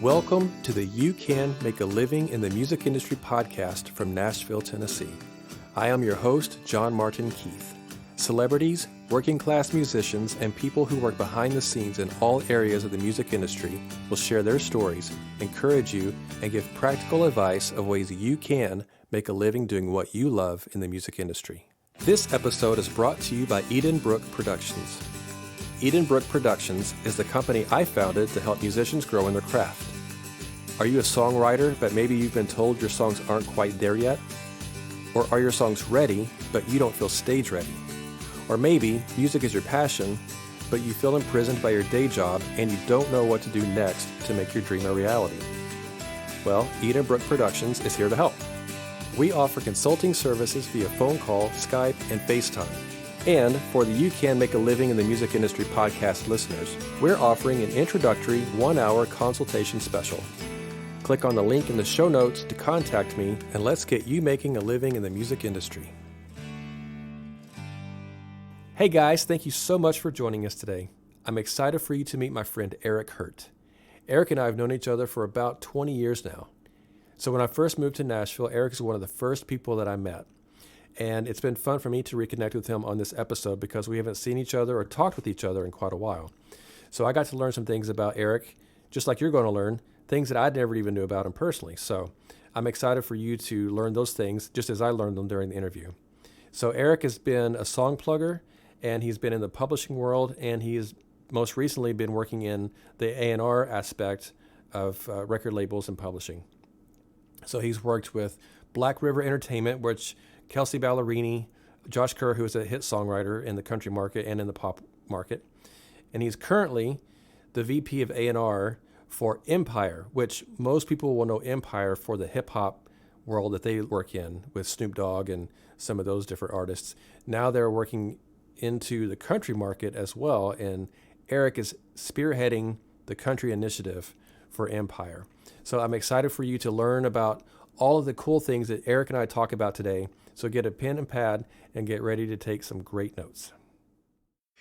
Welcome to the You Can Make a Living in the Music Industry podcast from Nashville, Tennessee. I am your host, John Martin Keith. Celebrities, working class musicians, and people who work behind the scenes in all areas of the music industry will share their stories, encourage you, and give practical advice of ways you can make a living doing what you love in the music industry. This episode is brought to you by Edenbrook Productions. Edenbrook Productions is the company I founded to help musicians grow in their craft. Are you a songwriter, but maybe you've been told your songs aren't quite there yet? Or are your songs ready, but you don't feel stage ready? Or maybe music is your passion, but you feel imprisoned by your day job and you don't know what to do next to make your dream a reality? Well, Edenbrook Productions is here to help. We offer consulting services via phone call, Skype, and FaceTime. And for the You Can Make a Living in the Music Industry podcast listeners, we're offering an introductory 1-hour consultation special. Click on the link in the show notes to contact me, and let's get you making a living in the music industry. Hey guys, thank you so much for joining us today. I'm excited for you to meet my friend Eric Hurt. Eric and I have known each other for about 20 years now. So when I first moved to Nashville, Eric is one of the first people that I met. And it's been fun for me to reconnect with him on this episode because we haven't seen each other or talked with each other in quite a while. So I got to learn some things about Eric, just like you're going to learn, things that I never even knew about him personally. So I'm excited for you to learn those things just as I learned them during the interview. So Eric has been a song plugger, and he's been in the publishing world, and he has most recently been working in the A&R aspect of record labels and publishing. So he's worked with Black River Entertainment, which Kelsey Ballerini, Josh Kerr, who is a hit songwriter in the country market and in the pop market. And he's currently the VP of A&R for Empire, which most people will know Empire for the hip-hop world that they work in with Snoop Dogg and some of those different artists. Now they're working into the country market as well, and Eric is spearheading the country initiative for Empire. So I'm excited for you to learn about all of the cool things that Eric and I talk about today. So get a pen and pad and get ready to take some great notes.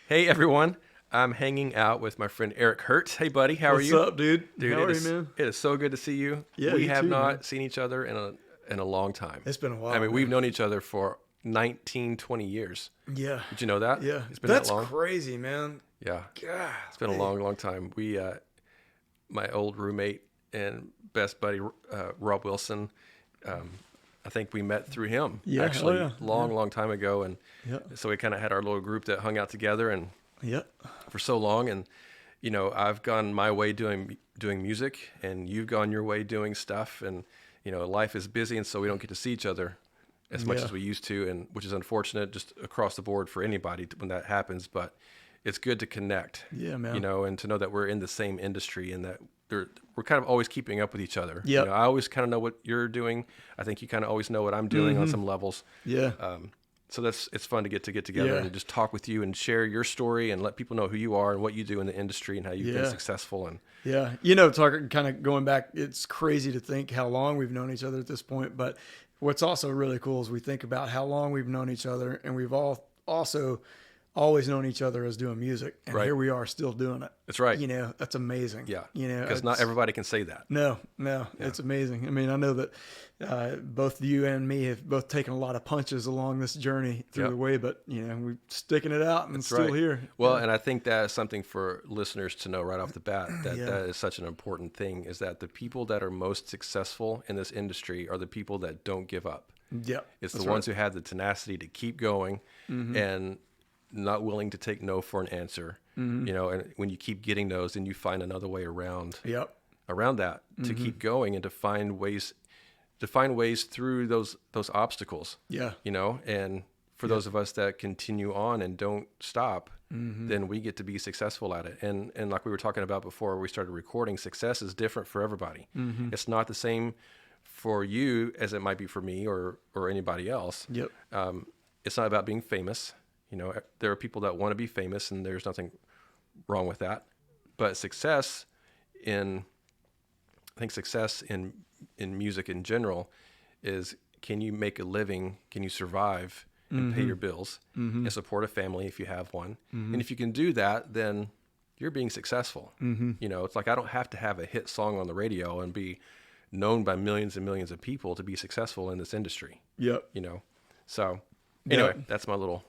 Hey everyone, I'm hanging out with my friend Eric Hurt. Hey buddy, how are you? What's up, dude? Dude, how are you, man? It is so good to see you. Yeah, we you have too, not man. seen each other in a long time. It's been a while. I mean, man. we've known each other for 19, 20 years. Yeah. Did you know that? Yeah. It's been That's that long. crazy, man. Yeah. God. It's been a long, long time. We, my old roommate and best buddy, Rob Wilson, I think we met through him actually long time ago. And so we kind of had our little group that hung out together and for so long. And, you know, I've gone my way doing music, and you've gone your way doing stuff. And, you know, life is busy, and so we don't get to see each other as much as we used to, and which is unfortunate just across the board for anybody when that happens. But it's good to connect, man. You know, and to know that we're in the same industry and that we're kind of always keeping up with each other. Yeah. You know, I always kind of know what you're doing. I think you kind of always know what I'm doing on some levels. Yeah. So it's fun to get together and just talk with you and share your story and let people know who you are and what you do in the industry and how you've been successful. And you know, talking kind of going back, it's crazy to think how long we've known each other at this point. But what's also really cool is we think about how long we've known each other, and we've also always known each other as doing music, and here we are still doing it. That's right. You know, that's amazing. Yeah. You know, because not everybody can say that. No, it's amazing. I mean, I know that both you and me have both taken a lot of punches along this journey through the way, but you know, we're sticking it out and That's still right. here. Well, and I think that is something for listeners to know right off the bat, that is such an important thing, is that the people that are most successful in this industry are the people that don't give up. Yeah. It's the ones who have the tenacity to keep going and not willing to take no for an answer. You know, and when you keep getting those, then you find another way around that to keep going and to find ways through those obstacles. Yeah. You know, and for those of us that continue on and don't stop, then we get to be successful at it. And like we were talking about before we started recording, success is different for everybody. It's not the same for you as it might be for me or anybody else. Yep. It's not about being famous. You know, there are people that want to be famous, and there's nothing wrong with that. But success in music in general is, can you make a living? Can you survive and pay your bills and support a family if you have one? And if you can do that, then you're being successful. You know, it's like I don't have to have a hit song on the radio and be known by millions and millions of people to be successful in this industry. Yep. You know, so anyway, Yep. that's my little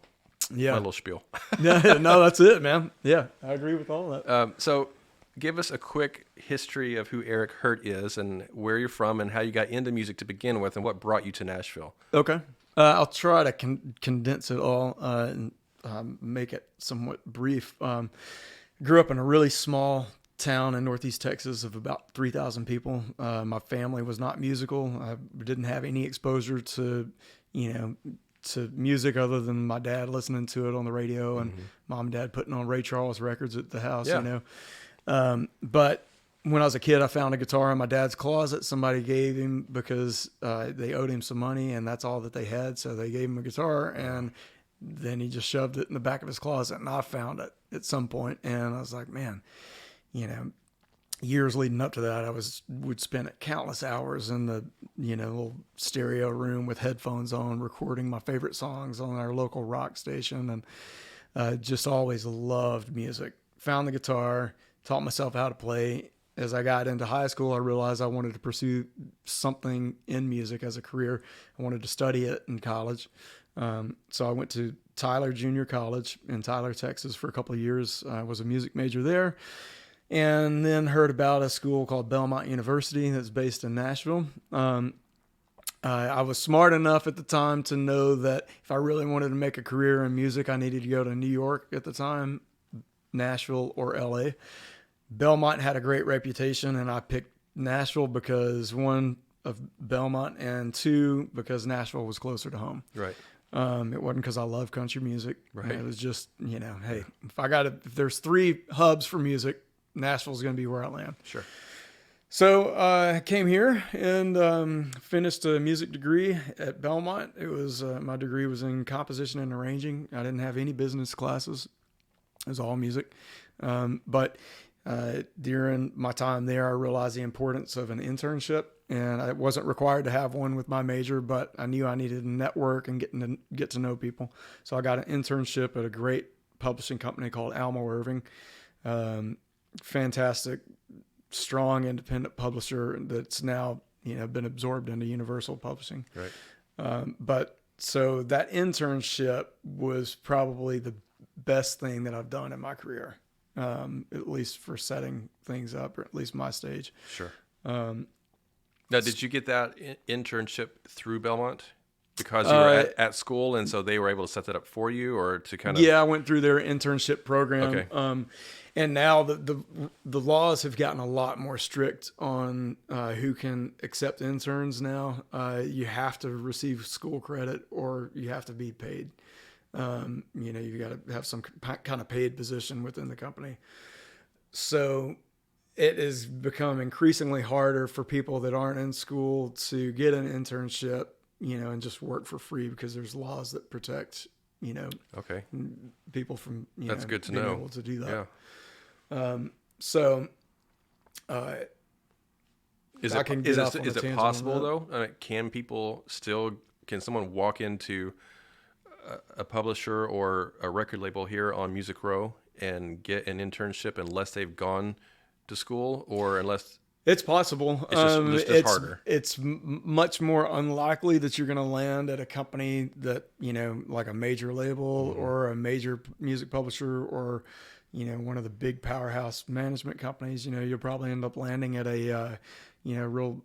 spiel. No, that's it, man. Yeah, I agree with all that. So give us a quick history of who Eric Hurt is and where you're from and how you got into music to begin with and what brought you to Nashville. Okay. I'll try to condense it all and make it somewhat brief. Grew up in a really small town in Northeast Texas of about 3,000 people. My family was not musical. I didn't have any exposure to, to music other than my dad listening to it on the radio and mom and dad putting on Ray Charles records at the house, But when I was a kid, I found a guitar in my dad's closet. Somebody gave him because they owed him some money and that's all that they had. So they gave him a guitar and then he just shoved it in the back of his closet and I found it at some point. And I was like, man, years leading up to that, would spend countless hours in the, little stereo room with headphones on, recording my favorite songs on our local rock station. And just always loved music. Found the guitar, taught myself how to play. As I got into high school, I realized I wanted to pursue something in music as a career. I wanted to study it in college. So I went to Tyler Junior College in Tyler, Texas for a couple of years. I was a music major there. And then heard about a school called Belmont University that's based in Nashville. I was smart enough at the time to know that if I really wanted to make a career in music, I needed to go to New York at the time, Nashville or LA. Belmont had a great reputation, and I picked Nashville because one, of Belmont, and two, because Nashville was closer to home. Right. It wasn't because I love country music. Right. It was just, hey, if there's three hubs for music, Nashville's going to be where I land. Sure. So I came here and finished a music degree at Belmont. It was my degree was in composition and arranging. I didn't have any business classes. It was all music. But during my time there, I realized the importance of an internship. And I wasn't required to have one with my major, but I knew I needed to network and get to know people. So I got an internship at a great publishing company called Almo Irving. Fantastic, strong, independent publisher that's now, been absorbed into Universal Publishing. Right. But so that internship was probably the best thing that I've done in my career, at least for setting things up, or at least my stage. Sure. Now, did you get that internship through Belmont because you were at school, and so they were able to set that up for you, or to kind of? Yeah, I went through their internship program. Okay. And now the laws have gotten a lot more strict on who can accept interns now. You have to receive school credit or you have to be paid. You got to have some kind of paid position within the company. So it has become increasingly harder for people that aren't in school to get an internship, and just work for free because there's laws that protect, Okay. people from, That's good to being know. able to do that. Yeah. Is it possible though? Can someone walk into a publisher or a record label here on Music Row and get an internship unless they've gone to school, or unless it's possible? It's just harder. It's much more unlikely that you're going to land at a company that, like a major label or a major music publisher or, one of the big powerhouse management companies. You'll probably end up landing at a, real,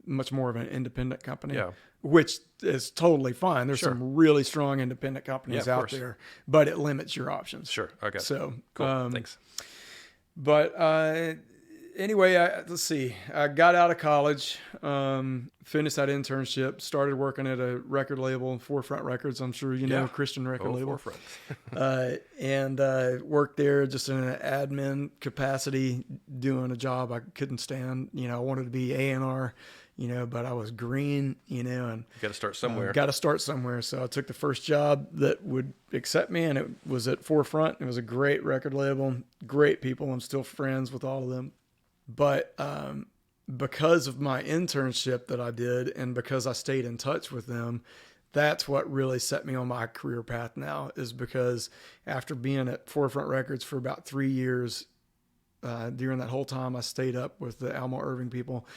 much more of an independent company, which is totally fine. There's some really strong independent companies out there, but it limits your options. Sure. Okay. So cool. Thanks. But anyway, let's see. I got out of college, finished that internship, started working at a record label, Forefront Records. I'm sure you know, Christian record label. Forefront. And worked there just in an admin capacity, doing a job I couldn't stand. I wanted to be A&R, but I was green, and you got to start somewhere. So I took the first job that would accept me, and it was at Forefront. It was a great record label, great people. I'm still friends with all of them. But because of my internship that I did, and because I stayed in touch with them, that's what really set me on my career path now, is because after being at Forefront Records for about 3 years, during that whole time I stayed up with the Alma Irving people,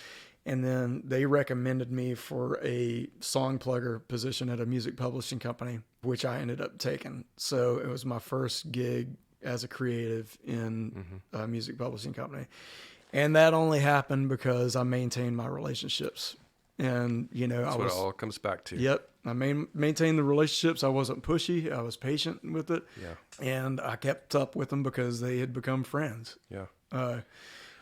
and then they recommended me for a song plugger position at a music publishing company, which I ended up taking. So it was my first gig as a creative in a music publishing company. And that only happened because I maintained my relationships. And, That's what it all comes back to. Yep. I maintained the relationships. I wasn't pushy. I was patient with it. Yeah. And I kept up with them because they had become friends. Yeah.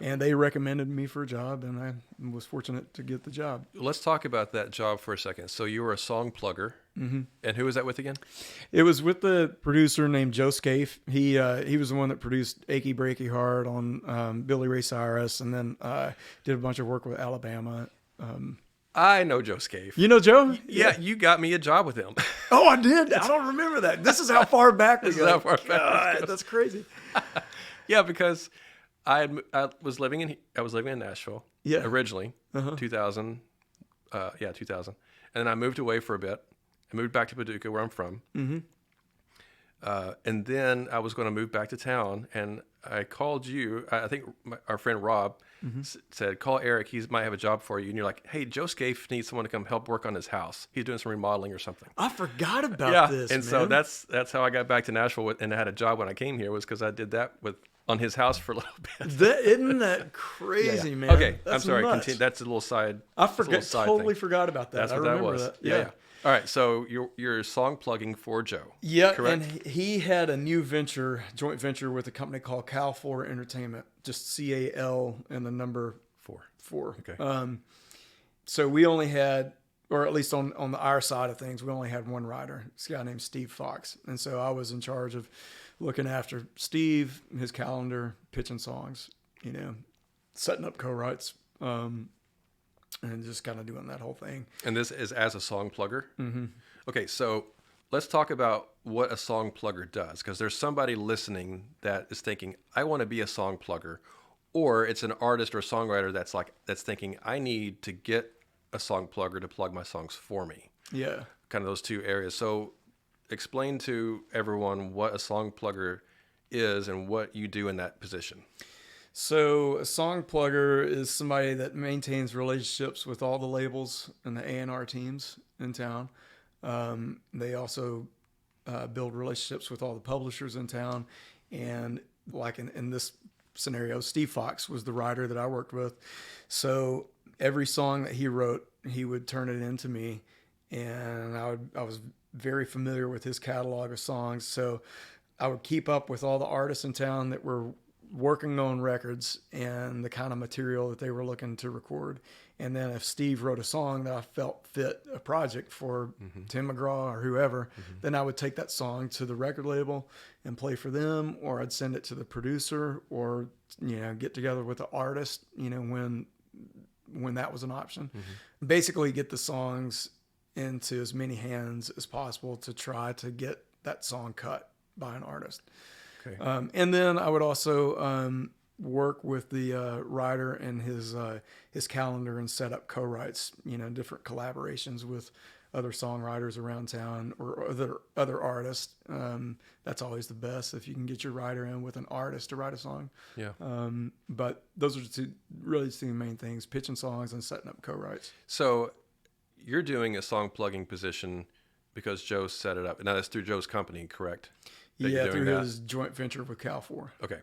And they recommended me for a job, and I was fortunate to get the job. Let's talk about that job for a second. So you were a song plugger. And who was that with again? It was with the producer named Joe Scaife. He was the one that produced Achy Breaky Heart on Billy Ray Cyrus, and then did a bunch of work with Alabama. I know Joe Scaife. You know Joe? Yeah, you got me a job with him. Oh, I did? I don't remember that. This is how far back we go. This is how far back God, that's crazy. Yeah, because I was living in Nashville. Yeah. Originally, 2000. 2000. And then I moved away for a bit. I moved back to Paducah, where I'm from. And then I was going to move back to town, and I called you. I think our friend Rob said, call Eric. He might have a job for you. And you're like, hey, Joe Scaife needs someone to come help work on his house. He's doing some remodeling or something. I forgot about this, and man. so that's how I got back to Nashville, and I had a job when I came here, was because I did that on his house for a little bit. Isn't that crazy, man? Okay, That's I'm sorry. nuts. That's a little side. I totally forgot about that. That's what I that remember was. that. Yeah. All right, so you're song plugging for Joe. Yeah, correct? and he had a new joint venture with a company called Cal4 Entertainment, just CAL and the number 4. Okay. So we only had, or at least on our side of things, we only had one writer. This guy named Steve Fox. And so I was in charge of looking after Steve, his calendar, pitching songs, setting up co-writes, and just kind of doing that whole thing. And this is as a song plugger? Mm-hmm. Okay, so let's talk about what a song plugger does, because there's somebody listening that is thinking, I want to be a song plugger, or it's an artist or songwriter that's thinking, I need to get a song plugger to plug my songs for me. Yeah. Kind of those two areas. So explain to everyone what a song plugger is and what you do in that position. So a song plugger is somebody that maintains relationships with all the labels and the A&R teams in town. They also build relationships with all the publishers in town. And like in this scenario, Steve Fox was the writer that I worked with. So every song that he wrote, he would turn it in to me. And I was very familiar with his catalog of songs. So I would keep up with all the artists in town that were working on records and the kind of material that they were looking to record. And then if Steve wrote a song that I felt fit a project for Tim McGraw or whoever, then I would take that song to the record label and play for them, or I'd send it to the producer, or get together with the artist, when that was an option. Basically get the songs into as many hands as possible to try to get that song cut by an artist. Okay. And then I would also work with the writer and his calendar and set up co-writes, different collaborations with other songwriters around town or other artists. That's always the best if you can get your writer in with an artist to write a song. Yeah. But those are the two main things: pitching songs and setting up co-writes. So you're doing a song plugging position because Joe set it up. Now that's through Joe's company, correct? Yeah, through his joint venture with Cal4. Okay.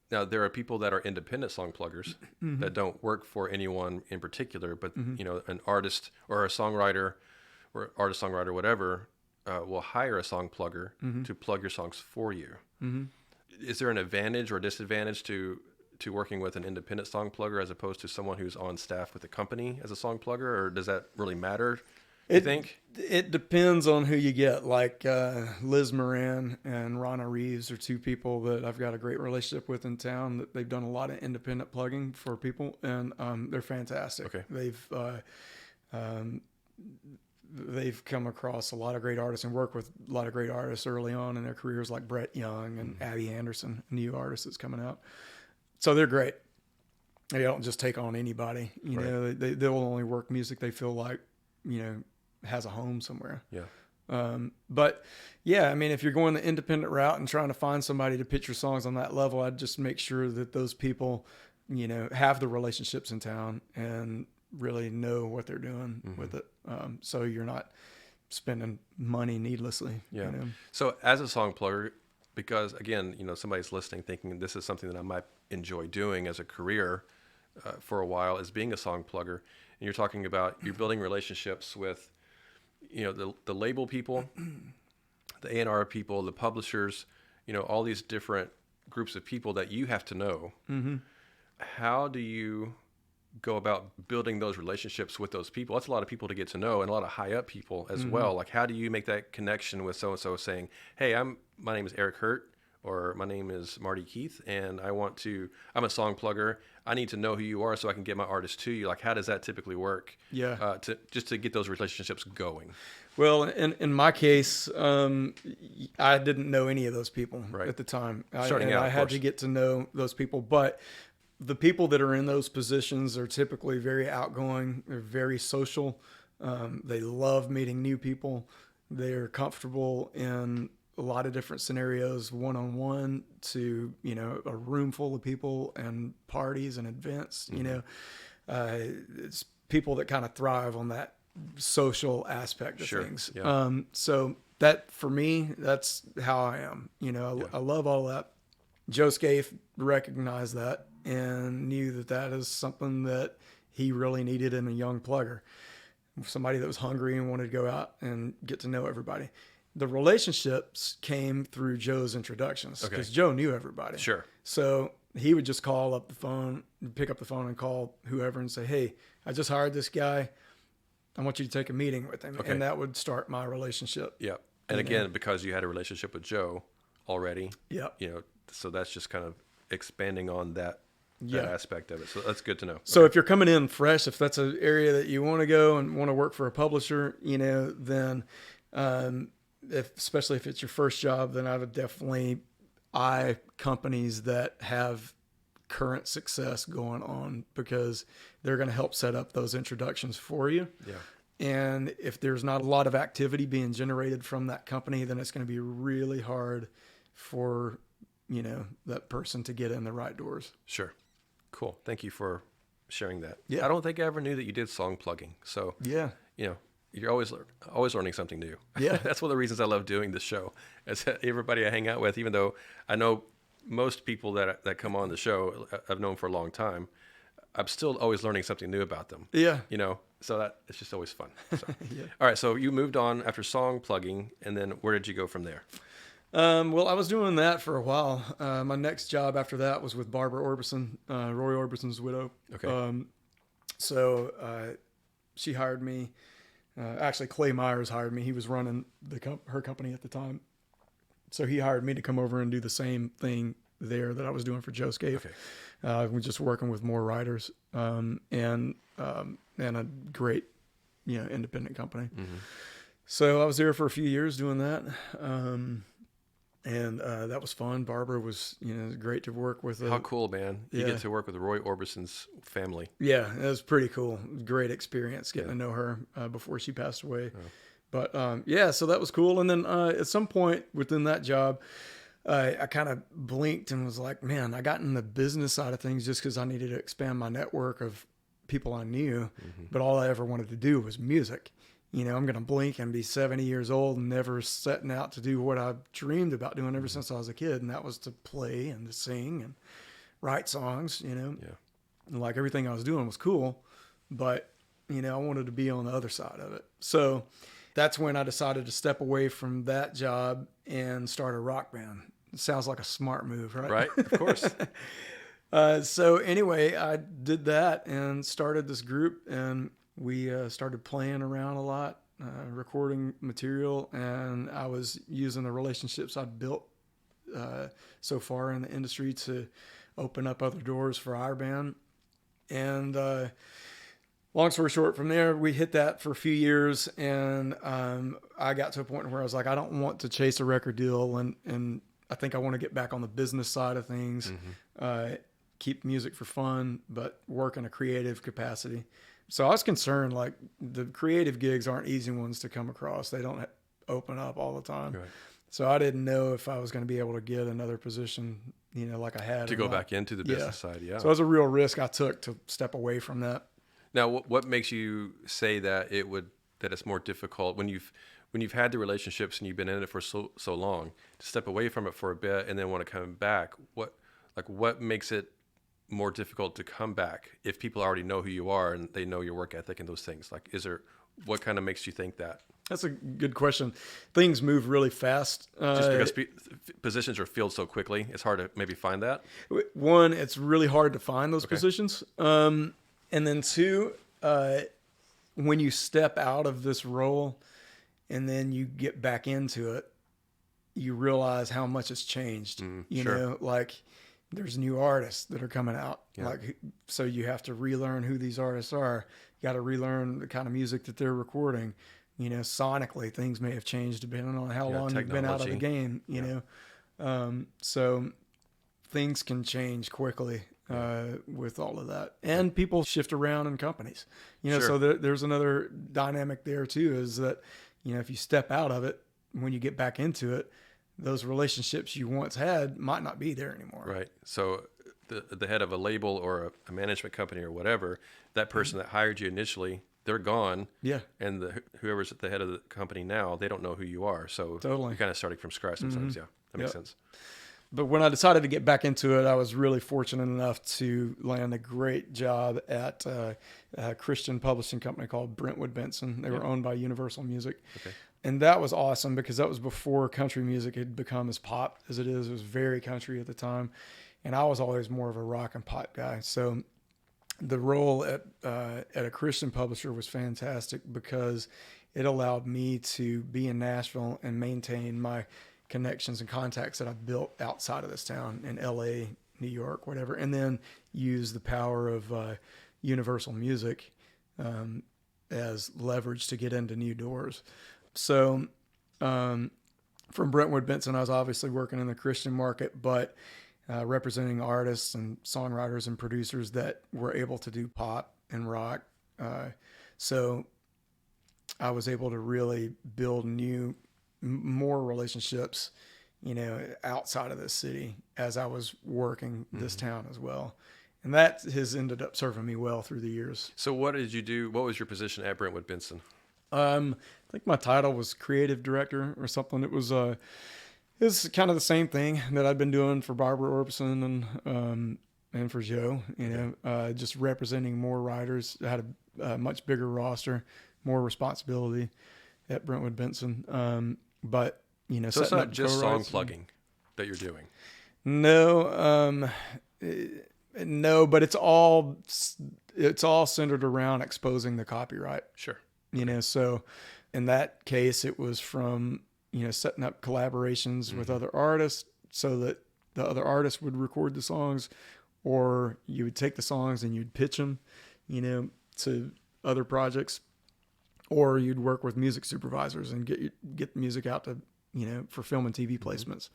Now, there are people that are independent song pluggers that don't work for anyone in particular, but, an artist or a songwriter or artist-songwriter, whatever, will hire a song plugger to plug your songs for you. Is there an advantage or disadvantage to working with an independent song plugger as opposed to someone who's on staff with a company as a song plugger, or does that really matter? You think? It depends on who you get. Like Liz Moran and Ronna Reeves are two people that I've got a great relationship with in town. That they've done a lot of independent plugging for people, and they're fantastic. Okay. They've come across a lot of great artists and worked with a lot of great artists early on in their careers, like Brett Young and Abby Anderson, a new artist that's coming out. So they're great. They don't just take on anybody. They'll only work music they feel like has a home somewhere. Yeah. But yeah, I mean, if you're going the independent route and trying to find somebody to pitch your songs on that level, I'd just make sure that those people, you know, have the relationships in town and really know what they're doing with it. So you're not spending money needlessly. Yeah. You know? So as a song plugger, because again, you know, somebody's listening thinking this is something that I might enjoy doing as a career for a while, is being a song plugger. And you're talking about you're building relationships with, you know, the label people, the A&R people, the publishers, you know, all these different groups of people that you have to know. How do you go about building those relationships with those people? That's a lot of people to get to know, and a lot of high up people as well. Like, how do you make that connection with so-and-so saying, hey, my name is Eric Hurt, or my name is Marty Keith, and I'm a song plugger. I need to know who you are so I can get my artist to you. Like, how does that typically work? Yeah. To get those relationships going? Well, in my case, I didn't know any of those people at the time. I had to get to know those people, but the people that are in those positions are typically very outgoing. They're very social. They love meeting new people. They're comfortable in a lot of different scenarios, one-on-one to, you know, a room full of people and parties and events, you know, it's people that kind of thrive on that social aspect of things. Yeah. So that for me, that's how I am, you know, I love all that. Joe Scaife recognized that and knew that that is something that he really needed in a young plugger, somebody that was hungry and wanted to go out and get to know everybody. The relationships came through Joe's introductions because Joe knew everybody. Sure. So he would just pick up the phone and call whoever and say, hey, I just hired this guy. I want you to take a meeting with him. And that would start my relationship. Yeah. And again, because you had a relationship with Joe already, you know, so that's just kind of expanding on that aspect of it. So that's good to know. So if you're coming in fresh, if that's an area that you want to go and want to work for a publisher, you know, then especially if it's your first job, then I would definitely eye companies that have current success going on, because they're going to help set up those introductions for you. Yeah. And if there's not a lot of activity being generated from that company, then it's going to be really hard for, you know, that person to get in the right doors. Sure. Cool. Thank you for sharing that. Yeah. I don't think I ever knew that you did song plugging. So, you know, you're always learning something new. Yeah. That's one of the reasons I love doing this show. Is that everybody I hang out with, even though I know most people that come on the show I've known for a long time, I'm still always learning something new about them. Yeah. You know, so that it's just always fun. So. All right. So you moved on after song plugging, and then where did you go from there? Well, I was doing that for a while. My next job after that was with Barbara Orbison, Roy Orbison's widow. Okay. So she hired me. Actually, Clay Myers hired me. He was running her company at the time. So he hired me to come over and do the same thing there that I was doing for Joe Scaife. Okay. We're just working with more writers and a great, you know, independent company. So I was there for a few years doing that. And that was fun. Barbara was, you know, great to work with. How cool, man. You get to work with Roy Orbison's family. Yeah, it was pretty cool. Great experience getting to know her before she passed away. Oh. But so that was cool. And then at some point within that job, I kind of blinked and was like, man, I got in the business side of things just because I needed to expand my network of people I knew. But all I ever wanted to do was music. You know, I'm going to blink and be 70 years old and never setting out to do what I've dreamed about doing ever since I was a kid. And that was to play and to sing and write songs, you know. Yeah. And like everything I was doing was cool, but, you know, I wanted to be on the other side of it. So that's when I decided to step away from that job and start a rock band. It sounds like a smart move, right? Right, of course. So anyway, I did that and started this group, and we started playing around a lot, recording material, and I was using the relationships I'd built so far in the industry to open up other doors for our band. And long story short, from there, we hit that for a few years, and I got to a point where I was like, I don't want to chase a record deal, and I think I want to get back on the business side of things, keep music for fun, but work in a creative capacity. So I was concerned, like the creative gigs aren't easy ones to come across. They don't open up all the time. Right. So I didn't know if I was going to be able to get another position, like I had. To go back into the business side, yeah. So it was a real risk I took to step away from that. Now, what makes you say that that it's more difficult when you've had the relationships and you've been in it for so long to step away from it for a bit and then want to come back? What makes it more difficult to come back if people already know who you are and they know your work ethic and those things? Like, what kind of makes you think that? That's a good question. Things move really fast. Just because positions are filled so quickly, it's hard to maybe find that? One, it's really hard to find those positions. And then two, when you step out of this role and then you get back into it, you realize how much it's changed. You know, like there's new artists that are coming out. Yeah. So you have to relearn who these artists are. You got to relearn the kind of music that they're recording. You know, sonically, things may have changed depending on how long you've been out of the game, you know. So things can change quickly with all of that. And people shift around in companies. You know, so there's another dynamic there too, is that, you know, if you step out of it, when you get back into it, those relationships you once had might not be there anymore. Right. So the head of a label or a management company or whatever, that person that hired you initially, they're gone. Yeah. And whoever's at the head of the company now, they don't know who you are. So you're kind of starting from scratch sometimes. Yeah, that makes sense. But when I decided to get back into it, I was really fortunate enough to land a great job at a Christian publishing company called Brentwood Benson. They were owned by Universal Music. Okay. And that was awesome because that was before country music had become as pop as it is. It was very country at the time. And I was always more of a rock and pop guy. So the role at a Christian publisher was fantastic because it allowed me to be in Nashville and maintain my connections and contacts that I've built outside of this town in LA, New York, whatever, and then use the power of Universal Music as leverage to get into new doors. So from Brentwood Benson, I was obviously working in the Christian market, but representing artists and songwriters and producers that were able to do pop and rock. So I was able to really build more relationships, you know, outside of this city as I was working this town as well. And that has ended up serving me well through the years. So what did you do? What was your position at Brentwood Benson? I think my title was creative director or something. It was kind of the same thing that I'd been doing for Barbara Orbison and for Joe, you know, just representing more writers. I had a much bigger roster, more responsibility at Brentwood Benson. But, you know, so it's not just song plugging that you're doing. No, but it's all centered around exposing the copyright. Sure. You know, so in that case, it was from, you know, setting up collaborations with other artists so that the other artists would record the songs, or you would take the songs and you'd pitch them, you know, to other projects, or you'd work with music supervisors and get the music out to, you know, for film and TV placements.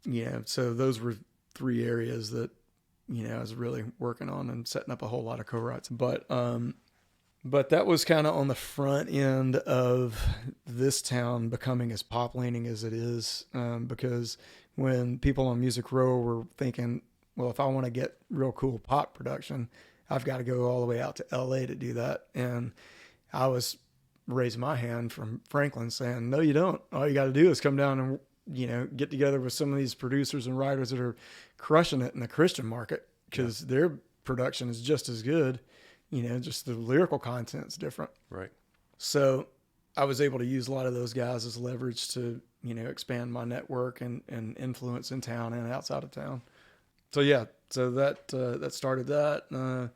You know, so those were three areas that, you know, I was really working on and setting up a whole lot of co-writes. But that was kind of on the front end of this town becoming as pop leaning as it is, because when people on Music Row were thinking, well, if I want to get real cool pop production, I've got to go all the way out to LA to do that. And I was raising my hand from Franklin saying, no, you don't. All you got to do is come down and, you know, get together with some of these producers and writers that are crushing it in the Christian market, because their production is just as good. You know, just the lyrical content's different. Right. So I was able to use a lot of those guys as leverage to, you know, expand my network and influence in town and outside of town. So that started that.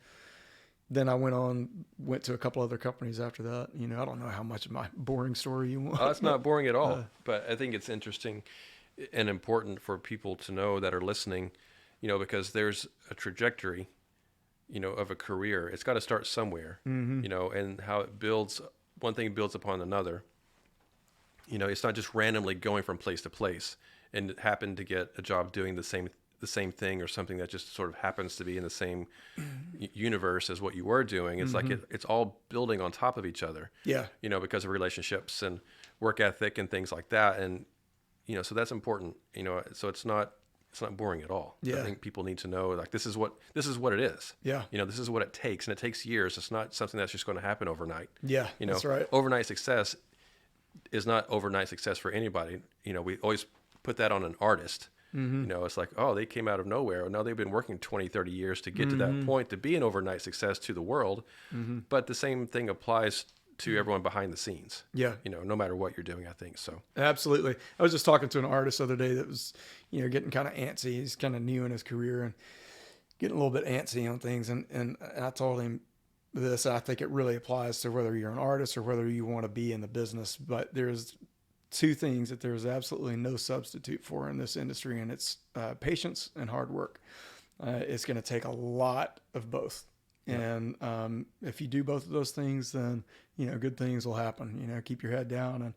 Then I went to a couple other companies after that. You know, I don't know how much of my boring story you want. It's not boring at all, but I think it's interesting and important for people to know that are listening, you know, because there's a trajectory, you know, of a career. It's got to start somewhere, you know, and how it builds, one thing builds upon another. You know, it's not just randomly going from place to place and happen to get a job doing the same the same thing or something that just sort of happens to be in the same universe as what you were doing. It's like it's all building on top of each other. Yeah. Because of relationships and work ethic and things like that. And, so that's important, so it's not boring at all. Yeah. I think people need to know, like, this is what it is. Yeah. This is what it takes, and it takes years. It's not something that's just going to happen overnight. Yeah. That's right. Overnight success is not overnight success for anybody. We always put that on an artist. It's like, oh, they came out of nowhere. No, they've been working 20, 30 years to get to that point to be an overnight success to the world. But the same thing applies to everyone behind the scenes. Yeah. No matter what you're doing, I think so. Absolutely. I was just talking to an artist the other day that was, getting kind of antsy. He's kind of new in his career and getting a little bit antsy on things. And I told him this, I think it really applies to whether you're an artist or whether you want to be in the business. But there's two things that there's absolutely no substitute for in this industry, and it's patience and hard work. It's going to take a lot of both. And if you do both of those things, then, good things will happen. Keep your head down,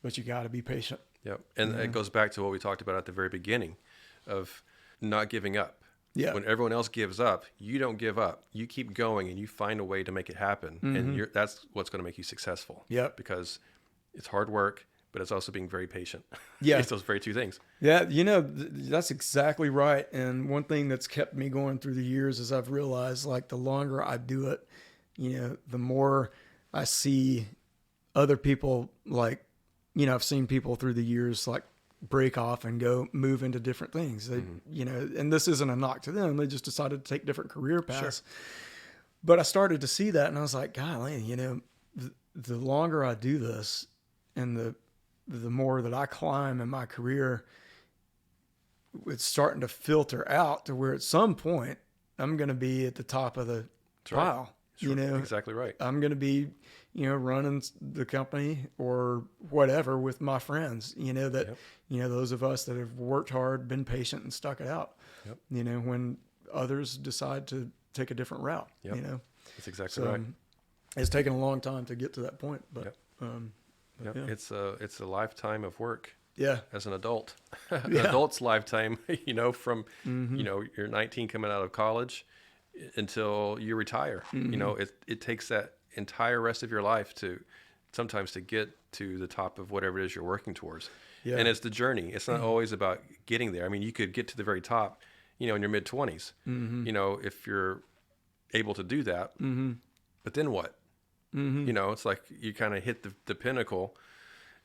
but you got to be patient. Yep. And it goes back to what we talked about at the very beginning of not giving up. Yeah. When everyone else gives up, you don't give up. You keep going and you find a way to make it happen. And that's what's going to make you successful. Yep. Because it's hard work, but it's also being very patient. Yeah. It's those very two things. Yeah. That's exactly right. And one thing that's kept me going through the years is I've realized, like, the longer I do it, the more I see other people, like, I've seen people through the years, like, break off and go move into different things. They, and this isn't a knock to them. They just decided to take different career paths. Sure. But I started to see that and I was like, golly, the longer I do this and the more that I climb in my career, it's starting to filter out to where at some point I'm going to be at the top of the pile. Right. Sure. Exactly right. I'm going to be, running the company or whatever with my friends, those of us that have worked hard, been patient and stuck it out, when others decide to take a different route, That's exactly right. It's taken a long time to get to that point, but, It's a lifetime of work. Yeah. As an adult, an adult's lifetime, from, you're 19 coming out of college until you retire. It takes that entire rest of your life to get to the top of whatever it is you're working towards. Yeah. And it's the journey. It's not always about getting there. I mean, you could get to the very top, in your mid 20s, if you're able to do that, but then what? It's like you kind of hit the pinnacle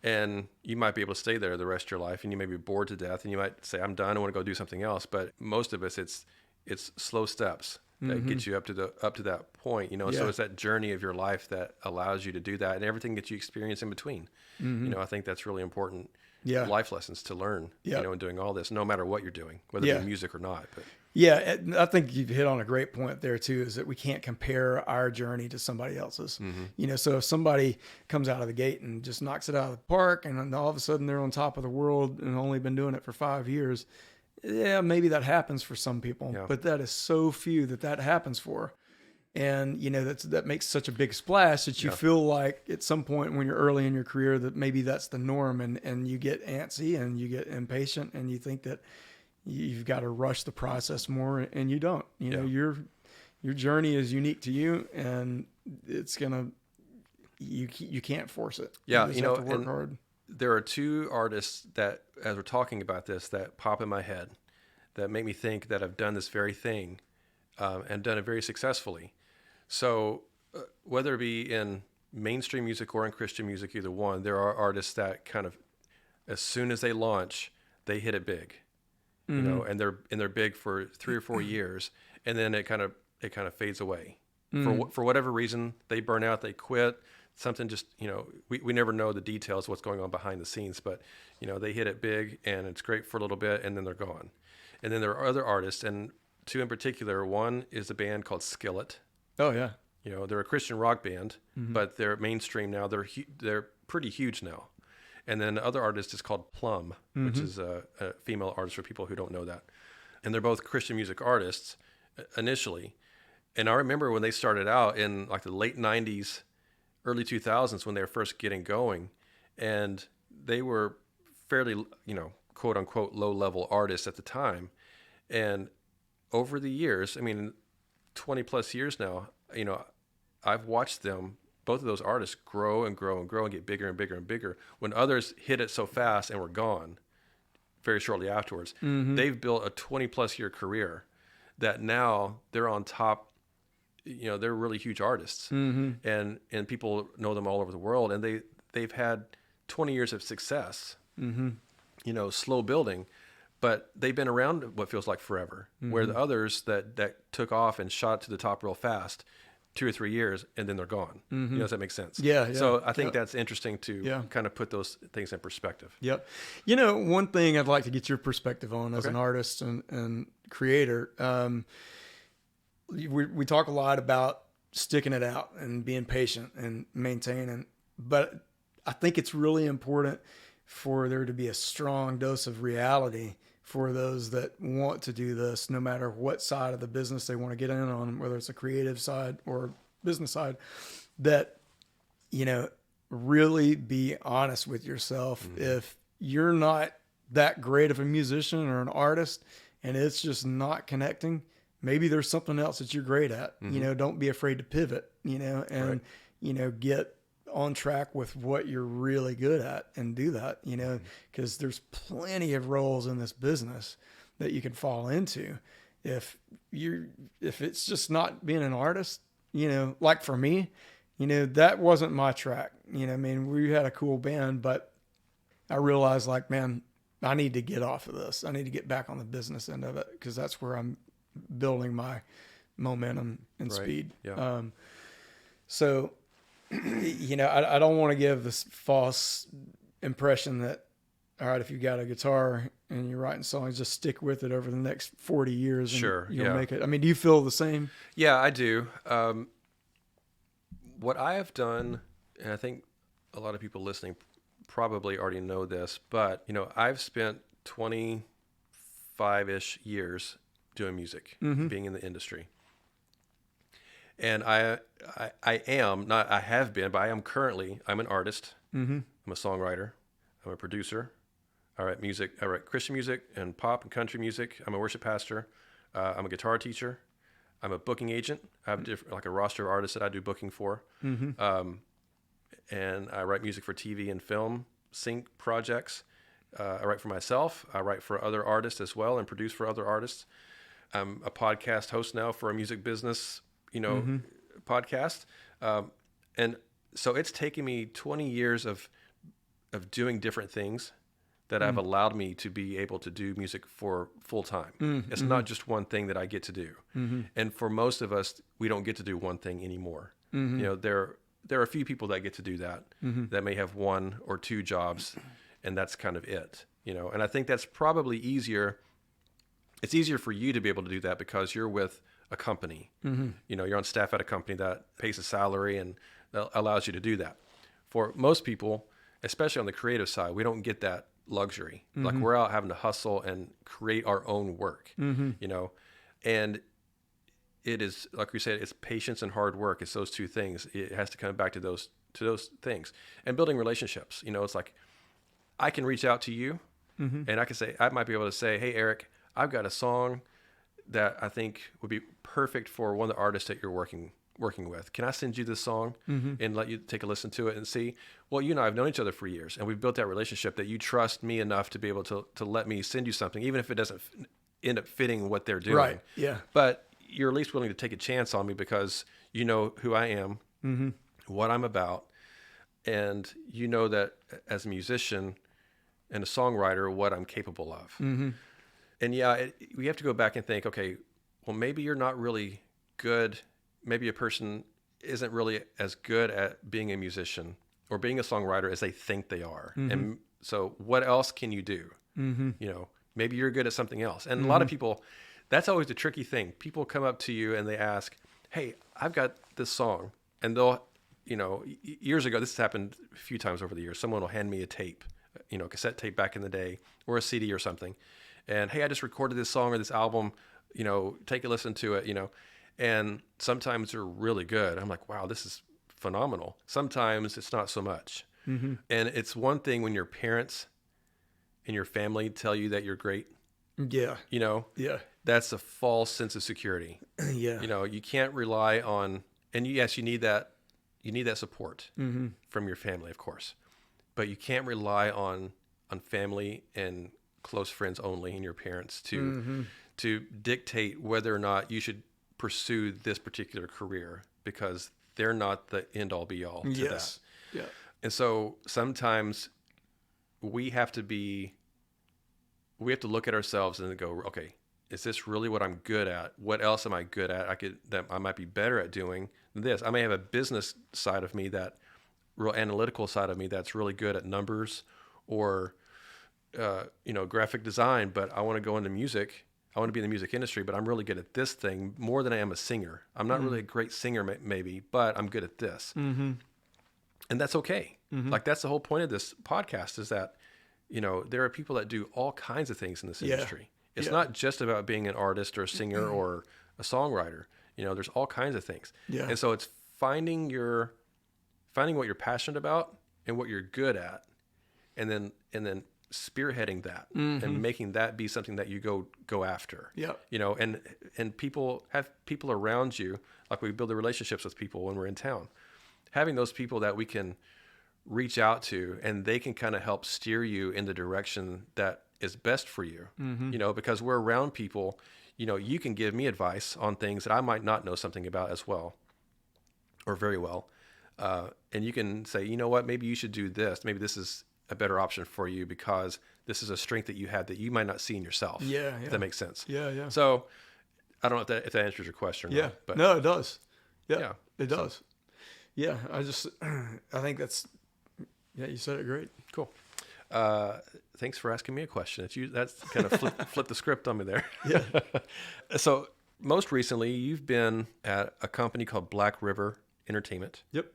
and you might be able to stay there the rest of your life and you may be bored to death and you might say, I'm done. I want to go do something else. But most of us, it's slow steps that get you up to that point, so it's that journey of your life that allows you to do that and everything that you experience in between. I think that's really important life lessons to learn, in doing all this, no matter what you're doing, whether it be music or not. But yeah, I think you've hit on a great point there too, is that we can't compare our journey to somebody else's. So if somebody comes out of the gate and just knocks it out of the park and then all of a sudden they're on top of the world and only been doing it for 5 years, yeah, maybe that happens for some people, but that is so few that happens for. And, that makes such a big splash that you feel like at some point when you're early in your career that maybe that's the norm and you get antsy and you get impatient and you think that you've got to rush the process more and you don't. Your journey is unique to you and it's you can't force it. Yeah, you have to work hard. There are two artists that, as we're talking about this, that pop in my head that make me think that I've done this very thing and done it very successfully. So whether it be in mainstream music or in Christian music, either one, there are artists that kind of, as soon as they launch, they hit it big, and they're big for 3 or 4 years, and then it kind of fades away. For whatever reason, they burn out, they quit. Something just, we never know the details of what's going on behind the scenes, but, they hit it big and it's great for a little bit and then they're gone. And then there are other artists, and two in particular. One is a band called Skillet. Oh, yeah. They're a Christian rock band, but they're mainstream now. They're pretty huge now. And then the other artist is called Plum, which is a female artist for people who don't know that. And they're both Christian music artists initially. And I remember when they started out in like the late 90s, early 2000s when they were first getting going, and they were fairly, quote unquote, low level artists at the time. And over the years, I mean, 20 plus years now, you know, I've watched them, both of those artists, grow and grow and grow and get bigger and bigger and bigger. When others hit it so fast and were gone very shortly afterwards, they've built a 20 plus year career that now they're on top. You know, they're really huge artists, and people know them all over the world, and they've had 20 years of success. You know, slow building, but they've been around what feels like forever. Where the others that took off and shot to the top real fast, 2 or 3 years, and then they're gone. You know, does that make sense? Yeah. So I think that's interesting to kind of put those things in perspective. Yep. You know, one thing I'd like to get your perspective on as an artist and creator. We talk a lot about sticking it out and being patient and maintaining, but I think it's really important for there to be a strong dose of reality for those that want to do this, no matter what side of the business they want to get in on, whether it's a creative side or business side, that, you know, really be honest with yourself. If you're not that great of a musician or an artist and it's just not connecting, maybe there's something else that you're great at. You know, don't be afraid to pivot, you know, and, you know, get on track with what you're really good at and do that, you know, because there's plenty of roles in this business that you can fall into. If it's just not being an artist, you know, like for me, you know, that wasn't my track. You know, I mean, we had a cool band, but I realized, like, man, I need to get off of this. I need to get back on the business end of it, because that's where I'm building my momentum and speed. Yeah. So, you know, I don't want to give this false impression that, all right, if you got a guitar and you're writing songs, just stick with it over the next 40 years and you'll make it. I mean, do you feel the same? Yeah, I do. What I have done, and I think a lot of people listening probably already know this, but, you know, I've spent 25-ish years doing music, being in the industry. And I have been, but I am currently, I'm an artist. I'm a songwriter. I'm a producer. I write music. I write Christian music and pop and country music. I'm a worship pastor. I'm a guitar teacher. I'm a booking agent. I have like a roster of artists that I do booking for. And I write music for TV and film sync projects. I write for myself. I write for other artists as well and produce for other artists. I'm a podcast host now for a music business, you know, podcast. And so it's taken me 20 years of doing different things that have allowed me to be able to do music for full time. It's not just one thing that I get to do. And for most of us, we don't get to do one thing anymore. You know, there are a few people that get to do that, that may have 1 or 2 jobs, and that's kind of it, you know. And I think that's probably easier. It's easier for you to be able to do that because you're with a company. You know, you're on staff at a company that pays a salary and allows you to do that. For most people, especially on the creative side, we don't get that luxury. Like, we're out having to hustle and create our own work, you know, and it is, like we said, it's patience and hard work. It's those two things. It has to come back to those things, and building relationships. You know, it's like, I can reach out to you and I might be able to say, hey, Eric, I've got a song that I think would be perfect for one of the artists that you're working with. Can I send you this song and let you take a listen to it and see? Well, you and I have known each other for years, and we've built that relationship that you trust me enough to be able to let me send you something, even if it doesn't end up fitting what they're doing. Right. Yeah. But you're at least willing to take a chance on me because you know who I am, what I'm about, and you know that as a musician and a songwriter, what I'm capable of. And yeah, we have to go back and think, okay, well, maybe you're not really good. Maybe a person isn't really as good at being a musician or being a songwriter as they think they are. And so what else can you do? You know, maybe you're good at something else. And a lot of people, that's always the tricky thing. People come up to you and they ask, hey, I've got this song. And they'll, you know, years ago, this has happened a few times over the years. Someone will hand me a tape, you know, cassette tape back in the day, or a CD or something. And hey, I just recorded this song or this album, you know, take a listen to it, you know. And sometimes they're really good. I'm like, wow, this is phenomenal. Sometimes it's not so much. And it's one thing when your parents and your family tell you that you're great. Yeah. You know? Yeah. that's a false sense of security. Yeah. You know, you can't rely on, and yes, you need that support from your family, of course, but you can't rely on family and close friends only and your parents to dictate whether or not you should pursue this particular career, because they're not the end all be all to that. Yeah. And so sometimes we have to look at ourselves and go, okay, is this really what I'm good at? What else am I good at? That I might be better at doing than this. I may have a business side of me, that real analytical side of me, that's really good at numbers or, graphic design, but I want to go into music. I want to be in the music industry, but I'm really good at this thing more than I am a singer. I'm not really a great singer maybe, but I'm good at this. Mm-hmm. And that's okay. Mm-hmm. Like, that's the whole point of this podcast, is that, there are people that do all kinds of things in this industry. It's not just about being an artist or a singer or a songwriter. There's all kinds of things. Yeah. And so it's finding what you're passionate about and what you're good at, and then spearheading that and making that be something that you go after. Yeah. And people around you, like we build the relationships with people when we're in town, having those people that we can reach out to, and they can kind of help steer you in the direction that is best for you. Because we're around people, you can give me advice on things that I might not know something about as well, or very well. And you can say, you know what, maybe you should do this. Maybe this is a better option for you because this is a strength that you have that you might not see in yourself. Yeah. If that makes sense. Yeah. So I don't know if that answers your question or not. But no, it does. Yeah. It does. So, yeah. I think that's, you said it great. Cool. Thanks for asking me a question. That's kind of flip the script on me there. Yeah. So most recently, you've been at a company called Black River Entertainment. Yep.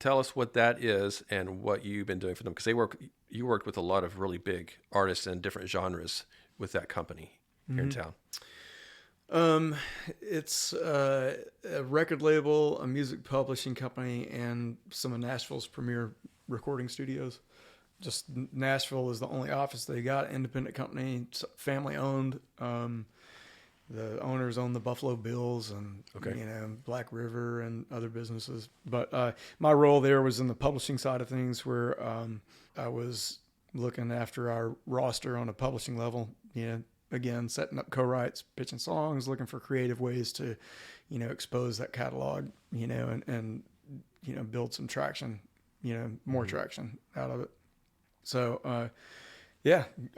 Tell us what that is and what you've been doing for them, because you worked with a lot of really big artists in different genres with that company here in town. It's a record label, a music publishing company, and some of Nashville's premier recording studios. Just Nashville is the only office they got. Independent company, family owned. The owners own the Buffalo Bills and Black River and other businesses. But my role there was in the publishing side of things, where I was looking after our roster on a publishing level. Again, setting up co-writes, pitching songs, looking for creative ways to, expose that catalog, and build some traction, more traction out of it. So,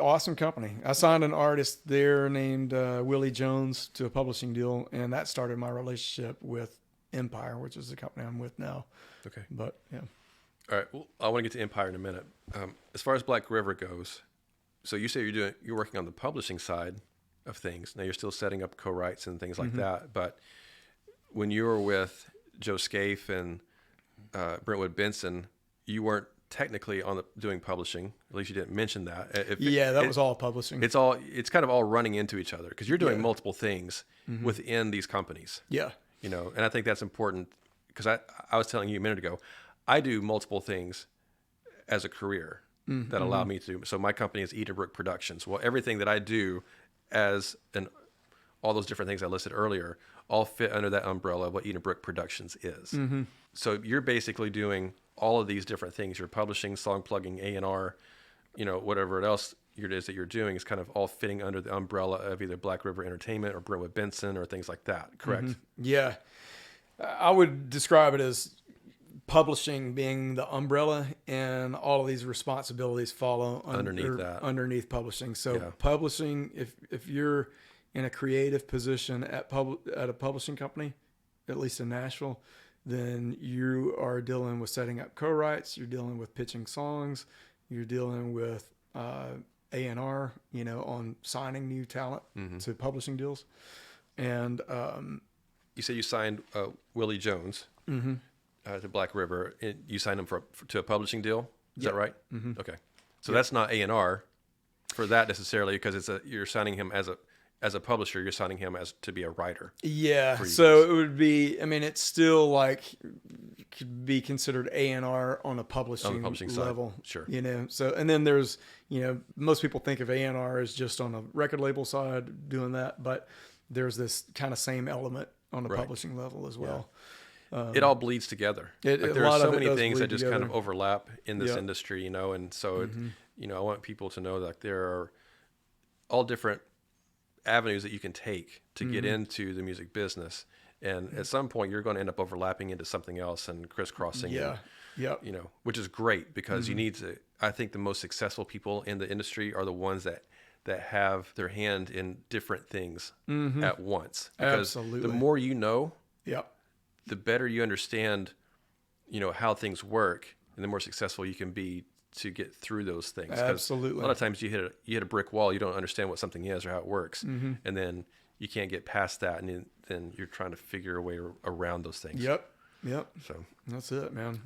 awesome company. I signed an artist there named Willie Jones to a publishing deal, and that started my relationship with Empire, which is the company I'm with now. Okay. But, yeah. All right. Well, I want to get to Empire in a minute. As far as Black River goes, so you say you're working on the publishing side of things. Now, you're still setting up co-writes and things like that, but when you were with Joe Scaife and Brentwood Benson, you weren't technically doing publishing. At least you didn't mention that. That was all publishing. It's kind of all running into each other, because you're doing multiple things within these companies. Yeah. And I think that's important, because I was telling you a minute ago, I do multiple things as a career that allow me to. So my company is Edenbrook Productions. Well, everything that I do all those different things I listed earlier all fit under that umbrella of what Edenbrook Productions is. So you're basically doing all of these different things. You're publishing, song plugging, A&R, whatever else it is that you're doing is kind of all fitting under the umbrella of either Black River Entertainment or Brentwood Benson or things like that. Correct? Yeah. I would describe it as publishing being the umbrella, and all of these responsibilities follow underneath publishing. So publishing, if you're in a creative position at a publishing company, at least in Nashville, then you are dealing with setting up co-writes, you're dealing with pitching songs, you're dealing with A&R, on signing new talent to publishing deals. And you say you signed Willie Jones to Black River. You signed him to a publishing deal. Is that right? Okay. So that's not A&R for that necessarily, because you're signing him as a publisher. You're signing him to be a writer. Yeah. So it would be. I mean, it's still like could be considered A&R on a publishing level. Side. Sure. You know, so, and then there's, you know, most people think of A&R as just on a record label side doing that, but there's this kind of same element on the publishing level as well. It all bleeds together. There are so many things that just kind of overlap in this industry, you know, and so, you know, I want people to know that there are all different avenues that you can take to get into the music business. And at some point you're going to end up overlapping into something else and crisscrossing. You know, which is great because you need to, I think the most successful people in the industry are the ones that have their hand in different things at once. Because the more you know, the better you understand, you know, how things work, and the more successful you can be to get through those things. Absolutely. A lot of times you hit a brick wall, you don't understand what something is or how it works, and then you can't get past that, and then you're trying to figure a way around those things. Yep. So that's it, man.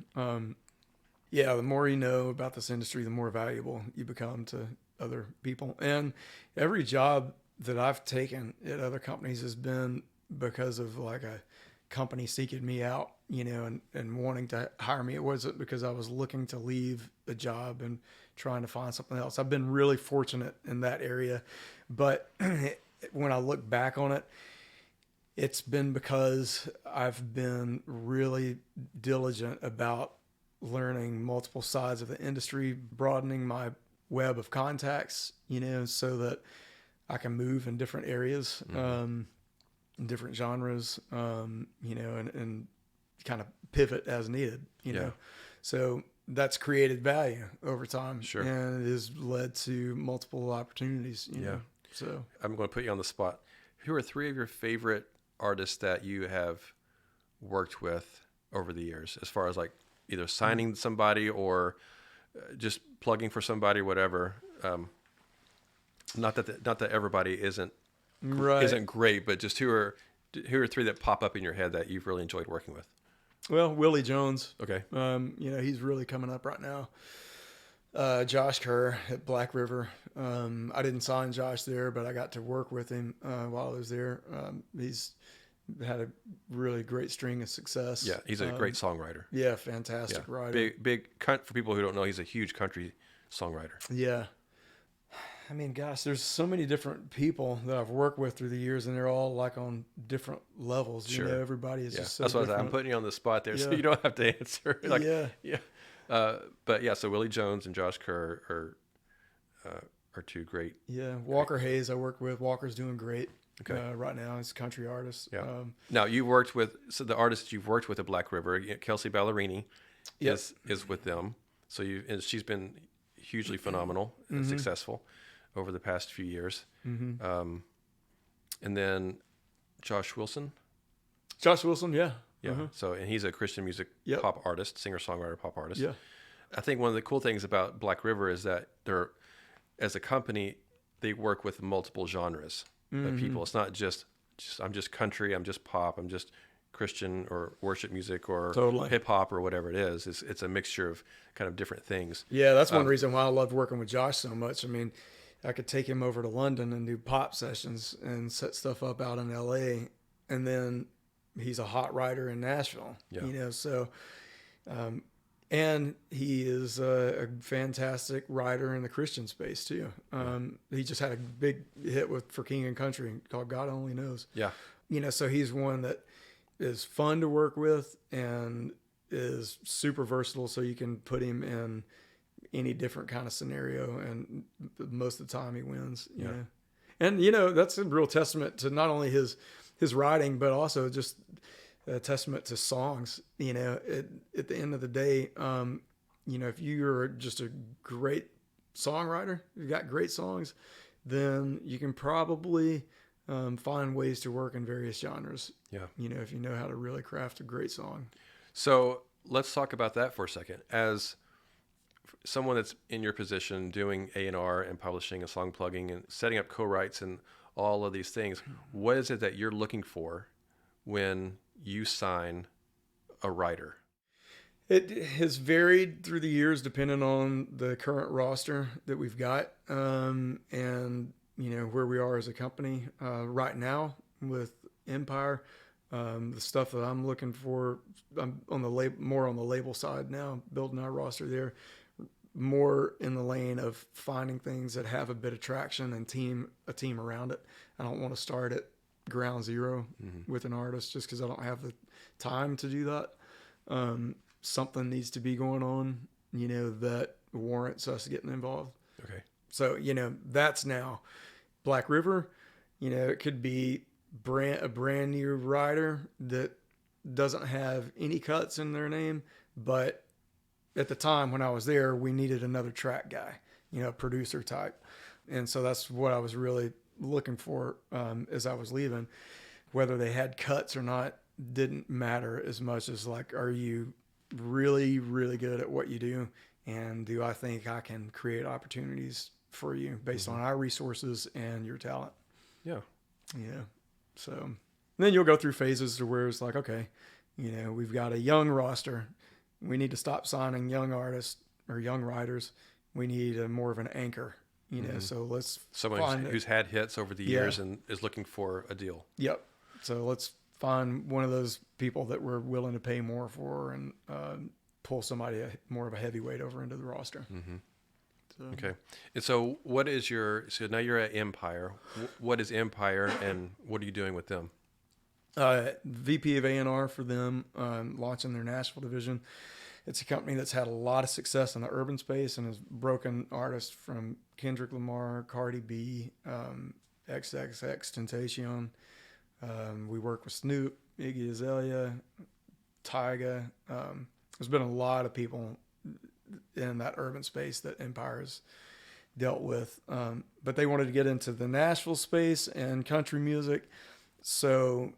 The more you know about this industry, the more valuable you become to other people. And every job that I've taken at other companies has been because of like a company seeking me out, you know, and wanting to hire me. It wasn't because I was looking to leave a job and trying to find something else. I've been really fortunate in that area. But when I look back on it, it's been because I've been really diligent about learning multiple sides of the industry, broadening my web of contacts, you know, so that I can move in different areas, in different genres, you know, and kind of pivot as needed, you know. So that's created value over time. Sure. And it has led to multiple opportunities, you know. So I'm going to put you on the spot. Who are 3 of your favorite artists that you have worked with over the years, as far as like either signing somebody or just plugging for somebody, whatever? Not that everybody isn't great, but just who are 3 that pop up in your head that you've really enjoyed working with? Well, Willie Jones. Okay. You know, he's really coming up right now. Josh Kerr at Black River. I didn't sign Josh there, but I got to work with him while I was there. He's had a really great string of success. Yeah, he's a great songwriter. Yeah, fantastic writer. Big for people who don't know, he's a huge country songwriter. Yeah. I mean, gosh, there's so many different people that I've worked with through the years, and they're all like on different levels. Sure. You know, everybody is just so That's what different. I'm putting you on the spot there, so you don't have to answer. Like, but yeah, so Willie Jones and Josh Kerr are 2 great. Yeah, Walker Hayes I work with. Walker's doing great. Okay. Right now, he's a country artist. Yeah. Now you worked with the artists you've worked with at Black River. Kelsey Ballerini is with them. So she's been hugely phenomenal and successful over the past few years. And then Josh Wilson. Yeah. So, and he's a Christian music pop artist, singer-songwriter pop artist. Yeah. I think one of the cool things about Black River is that they're, as a company, they work with multiple genres of people. It's not just I'm just country, I'm just pop, I'm just Christian or worship music or hip hop or whatever it is. It's a mixture of kind of different things. Yeah, that's one reason why I loved working with Josh so much. I mean, I could take him over to London and do pop sessions and set stuff up out in LA, and then he's a hot writer in Nashville. You know, so and he is a fantastic writer in the Christian space too. He just had a big hit for King and Country called God Only Knows. Yeah. You know, so he's one that is fun to work with and is super versatile, so you can put him in any different kind of scenario, and most of the time he wins. You know? And you know, that's a real testament to not only his writing, but also just a testament to songs. You know, at the end of the day, you know, if you're just a great songwriter, you've got great songs, then you can probably find ways to work in various genres. Yeah. You know, if you know how to really craft a great song. So let's talk about that for a second. As someone that's in your position doing A&R and publishing and song plugging and setting up co-writes and all of these things, what is it that you're looking for when you sign a writer? It has varied through the years depending on the current roster that we've got, and you know where we are as a company. Right now with Empire, The stuff that I'm looking for, I'm on the more on the label side now, building our roster there, more in the lane of finding things that have a bit of traction and a team around it. I don't want to start at ground zero with an artist just because I don't have the time to do that. Something needs to be going on, that warrants us getting involved. Okay. So, that's now Black River. It could be a brand new writer that doesn't have any cuts in their name, but at the time when I was there, we needed another track guy, producer type. And so that's what I was really looking for as I was leaving. Whether they had cuts or not didn't matter as much as like, are you really, really good at what you do? And do I think I can create opportunities for you based on our resources and your talent? Yeah. Yeah. So then you'll go through phases to where it's like, okay, we've got a young roster. We need to stop signing young artists or young writers. We need more of an anchor, so let's someone who's had hits over the years and is looking for a deal. Yep. So let's find one of those people that we're willing to pay more for and pull somebody more of a heavyweight over into the roster. Mm-hmm. So. Okay. And so so now you're at Empire. What is Empire and what are you doing with them? VP of A&R for them, launching their Nashville division. It's a company that's had a lot of success in the urban space and has broken artists from Kendrick Lamar, Cardi B, XXXTentacion. We work with Snoop, Iggy Azalea, Tyga. There's been a lot of people in that urban space that Empire's dealt with. But they wanted to get into the Nashville space and country music. So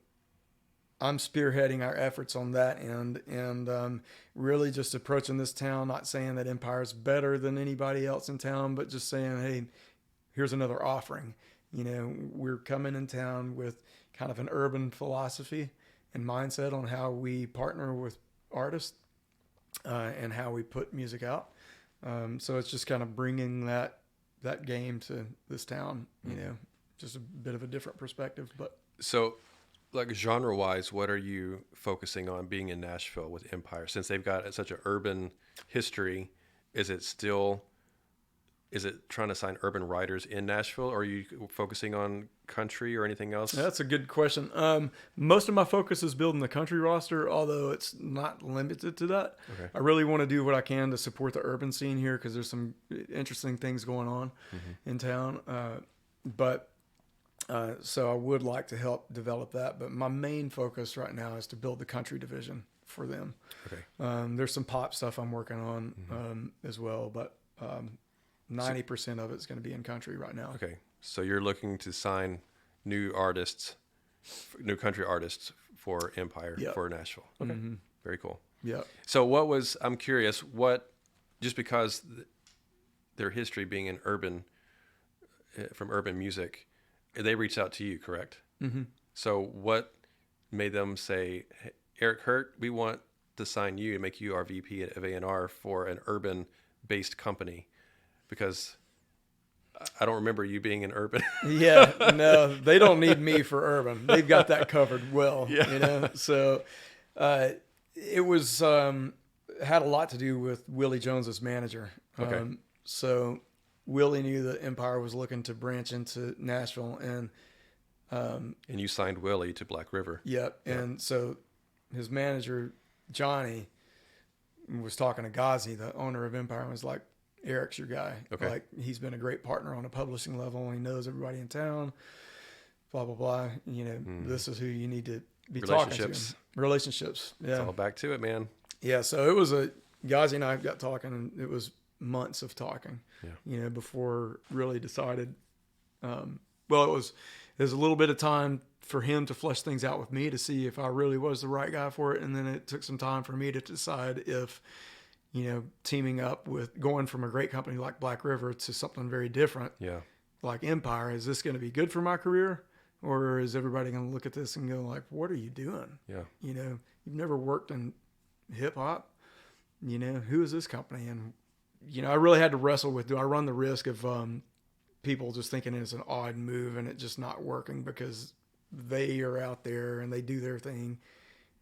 I'm spearheading our efforts on that end and really just approaching this town, not saying that Empire's better than anybody else in town, but just saying, hey, here's another offering. We're coming in town with kind of an urban philosophy and mindset on how we partner with artists and how we put music out. So it's just kind of bringing that game to this town, just a bit of a different perspective. But so, like genre-wise, what are you focusing on being in Nashville with Empire? Since they've got such an urban history, is it trying to sign urban writers in Nashville, or are you focusing on country or anything else? That's a good question. Most of my focus is building the country roster, although it's not limited to that. Okay. I really want to do what I can to support the urban scene here because there's some interesting things going on in town. So I would like to help develop that. But my main focus right now is to build the country division for them. Okay. There's some pop stuff I'm working on as well, but 90% of it's going to be in country right now. Okay. So you're looking to sign new country artists for Empire for Nashville. Okay. Mm-hmm. Very cool. Yeah. So I'm curious, just because their history being in from urban music, they reached out to you, correct? Mm-hmm. So what made them say, hey, Eric Hurt, we want to sign you and make you our VP of A&R for an urban-based company? Because I don't remember you being in urban. Yeah, no, they don't need me for urban. They've got that covered well, So it was had a lot to do with Willie Jones's manager. Okay. So Willie knew that Empire was looking to branch into Nashville, and you signed Willie to Black River. Yep. Yeah. And so his manager Johnny was talking to Ghazi, the owner of Empire, and was like, Eric's your guy. Okay. Like, he's been a great partner on a publishing level, and he knows everybody in town, blah, blah, blah. This is who you need to be talking to. Relationships. Yeah. It's all back to it, man. Yeah. So it was Ghazi and I got talking, and it was months of talking, before really decided, it was a little bit of time for him to flesh things out with me to see if I really was the right guy for it. And then it took some time for me to decide if, teaming up with going from a great company like Black River to something very different, like Empire, is this going to be good for my career, or is everybody going to look at this and go like, what are you doing? Yeah. You've never worked in hip hop, who is this company? And, I really had to wrestle with, do I run the risk of people just thinking it's an odd move and it just not working because they are out there and they do their thing,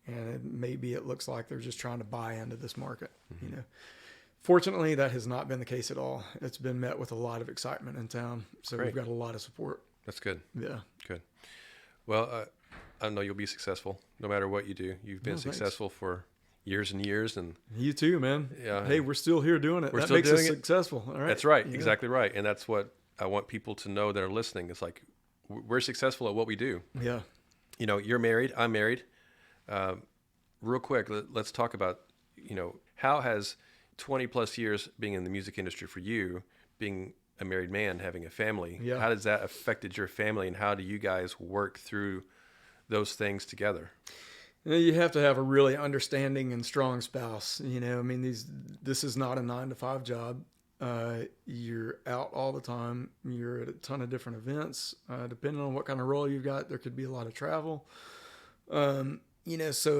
and maybe it looks like they're just trying to buy into this market. Fortunately, that has not been the case at all. It's been met with a lot of excitement in town, so Great. we've got a lot of support. That's good. Yeah. Good. Well, I know you'll be successful no matter what you do. You've been successful for years and years, and you too, man. Yeah. Hey, we're still here doing it. We're that still makes doing us it. successful. All right. That's right. Exactly right. And that's what I want people to know that are listening. It's like we're successful at what we do. Yeah. You're married. I'm married. Real quick, let's talk about, how has 20 plus years being in the music industry for you, being a married man, having a family, how does that affected your family, and how do you guys work through those things together? You have to have a really understanding and strong spouse. This is not a 9-to-5 job. You're out all the time. You're at a ton of different events. Depending on what kind of role you've got, there could be a lot of travel. So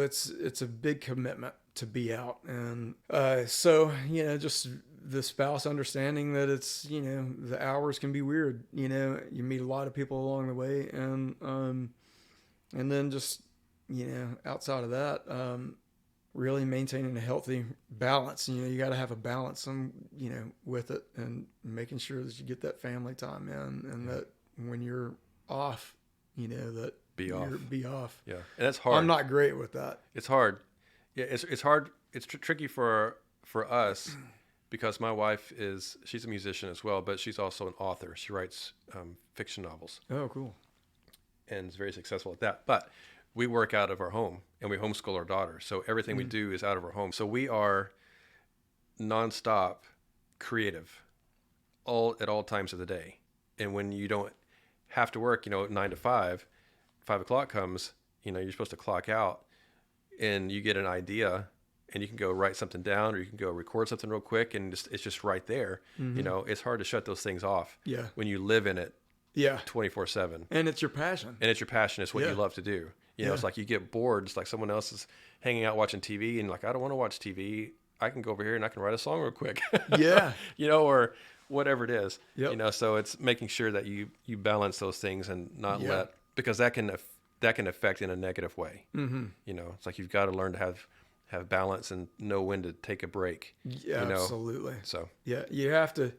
it's a big commitment to be out. And just the spouse understanding that it's, the hours can be weird. You meet a lot of people along the way, and then just, outside of that, really maintaining a healthy balance. You got to have a balance, with it, and making sure that you get that family time in, and that when you're off, that be off. Yeah. And that's hard. I'm not great with that. It's hard. Yeah. It's hard. It's tricky for us because my wife she's a musician as well, but she's also an author. She writes fiction novels. Oh, cool. And is very successful at that. But we work out of our home and we homeschool our daughter. So everything we do is out of our home. So we are nonstop creative at all times of the day. And when you don't have to work, 9 to 5, 5 o'clock comes, you're supposed to clock out, and you get an idea and you can go write something down, or you can go record something real quick, and it's just right there. It's hard to shut those things off when you live in it 24/7. And it's your passion. And it's your passion. It's what you love to do. It's like you get bored. It's like someone else is hanging out watching TV, and like, I don't want to watch TV. I can go over here and I can write a song real quick. Or whatever it is. So it's making sure that you balance those things and not let, because that can affect in a negative way. It's like you've got to learn to have balance and know when to take a break. Absolutely. So you have to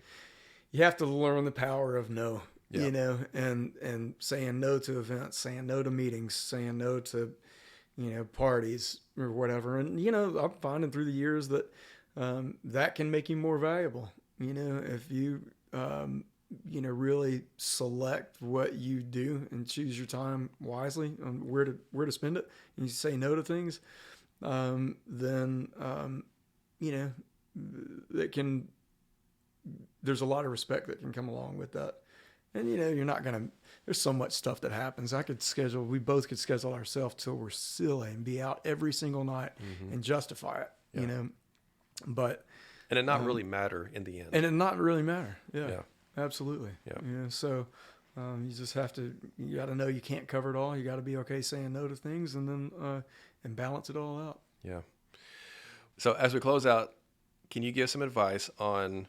learn the power of no. And saying no to events, saying no to meetings, saying no to, parties or whatever. And, I'm finding through the years that that can make you more valuable. If you, really select what you do and choose your time wisely on where to spend it, and you say no to things, then, there's a lot of respect that can come along with that. And, you're not going to, there's so much stuff that happens. We both could schedule ourselves till we're silly and be out every single night and justify it, but. And it not really matter in the end. And it not really matter. Yeah. Absolutely. Yeah. So you just you got to know you can't cover it all. You got to be okay saying no to things, and then, and balance it all out. Yeah. So as we close out, can you give some advice on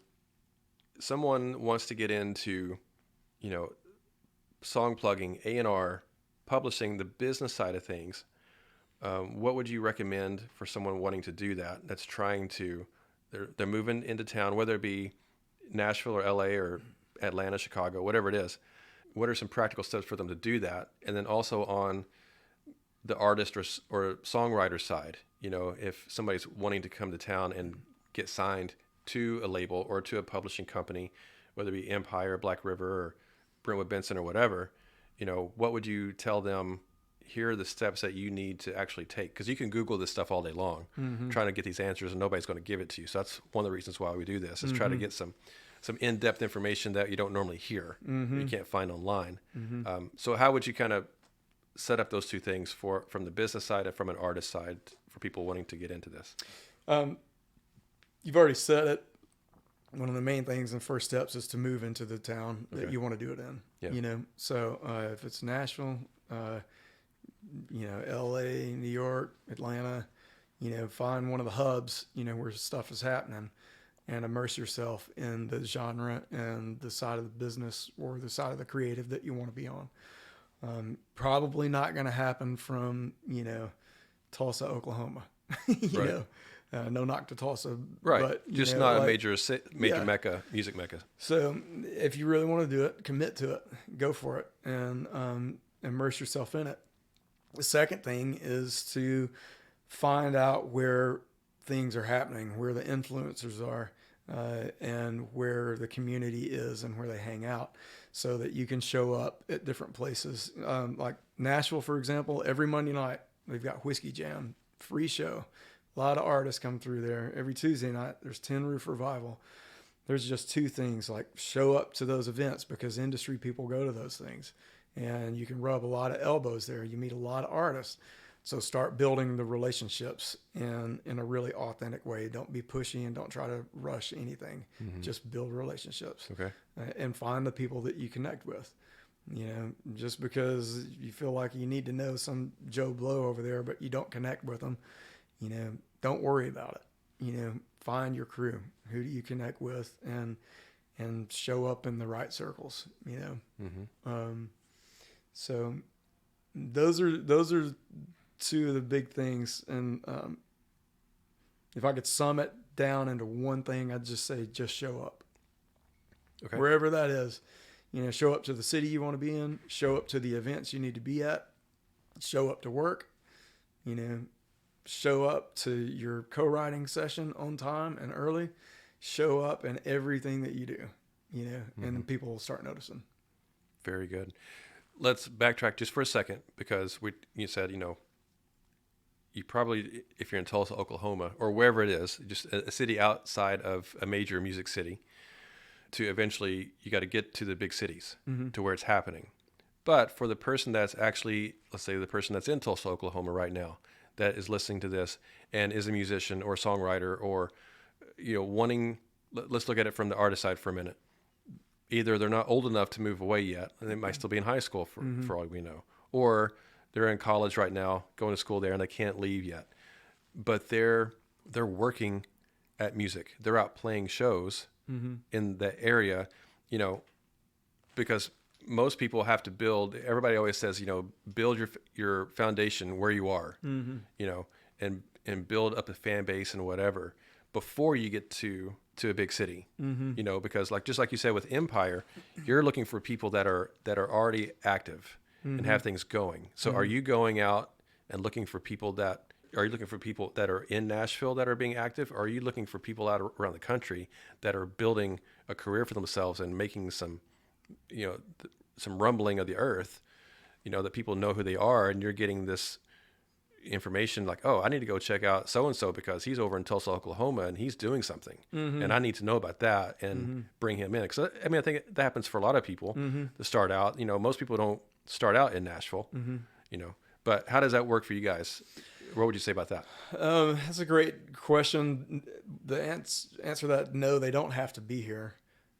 someone wants to get into, song plugging, A&R, publishing, the business side of things? What would you recommend for someone wanting to do that? That's trying to, they're moving into town, whether it be Nashville or LA or Atlanta, Chicago, whatever it is. What are some practical steps for them to do that? And then also on the artist or songwriter side, if somebody's wanting to come to town and get signed to a label or to a publishing company, whether it be Empire, Black River, or Brentwood Benson or whatever, what would you tell them? Here are the steps that you need to actually take, because you can Google this stuff all day long, trying to get these answers, and nobody's going to give it to you. So that's one of the reasons why we do this, is try to get some in-depth information that you don't normally hear, you can't find online. So how would you kind of set up those two things from the business side and from an artist side for people wanting to get into this? You've already said it. One of the main things and first steps is to move into the town that you want to do it in. So if it's Nashville, LA, New York, Atlanta, find one of the hubs, where stuff is happening, and immerse yourself in the genre and the side of the business or the side of the creative that you want to be on. Probably not going to happen from, Tulsa, Oklahoma, you Right. know, no knock to Tulsa, Right. but Just know, not a like, major yeah. mecca, music mecca. So if you really want to do it, commit to it, go for it, and immerse yourself in it. The second thing is to find out where things are happening, where the influencers are, and where the community is and where they hang out, so that you can show up at different places. Like Nashville, for example, every Monday night they've got Whiskey Jam, free show. A lot of artists come through there. Every Tuesday night there's Tin Roof Revival. There's just two things, like show up to those events because industry people go to those things, and you can rub a lot of elbows there. You meet a lot of artists. So start building the relationships in a really authentic way. Don't be pushy and don't try to rush anything. Just build relationships. Okay. And find the people that you connect with. Just because you feel like you need to know some Joe Blow over there, but you don't connect with them, don't worry about it. Find your crew. Who do you connect with, and show up in the right circles. So those are two of the big things. And if I could sum it down into one thing, I'd just say just show up. Okay. Wherever that is. Show up to the city you want to be in, show up to the events you need to be at, show up to work, show up to your co-writing session on time and early, show up in everything that you do, and people will start noticing. Very good. Let's backtrack just for a second, because you said, you probably, if you're in Tulsa, Oklahoma, or wherever it is, just a city outside of a major music city, to eventually you got to get to the big cities to where it's happening. But for the person that's actually, let's say the person that's in Tulsa, Oklahoma right now, that is listening to this and is a musician or a songwriter, or, wanting, let's look at it from the artist side for a minute. Either they're not old enough to move away yet, and they might still be in high school for all we know, or they're in college right now, going to school there, and they can't leave yet. But they're working at music. They're out playing shows in the area, because most people have to build. Everybody always says, build your foundation where you are, and build up a fan base and whatever before you get to a big city, because just like you said with Empire, you're looking for people that are already active and have things going. So are you going out and looking for people that? Are you looking for people that are in Nashville that are being active? Or are you looking for people out around the country that are building a career for themselves and making some rumbling of the earth, that people know who they are, and you're getting this information like, oh, I need to go check out so-and-so because he's over in Tulsa, Oklahoma, and he's doing something, and I need to know about that and bring him in. Because I think that happens for a lot of people to start out. Most people don't start out in Nashville, but how does that work for you guys? What would you say about that? That's a great question. The answer that no, they don't have to be here.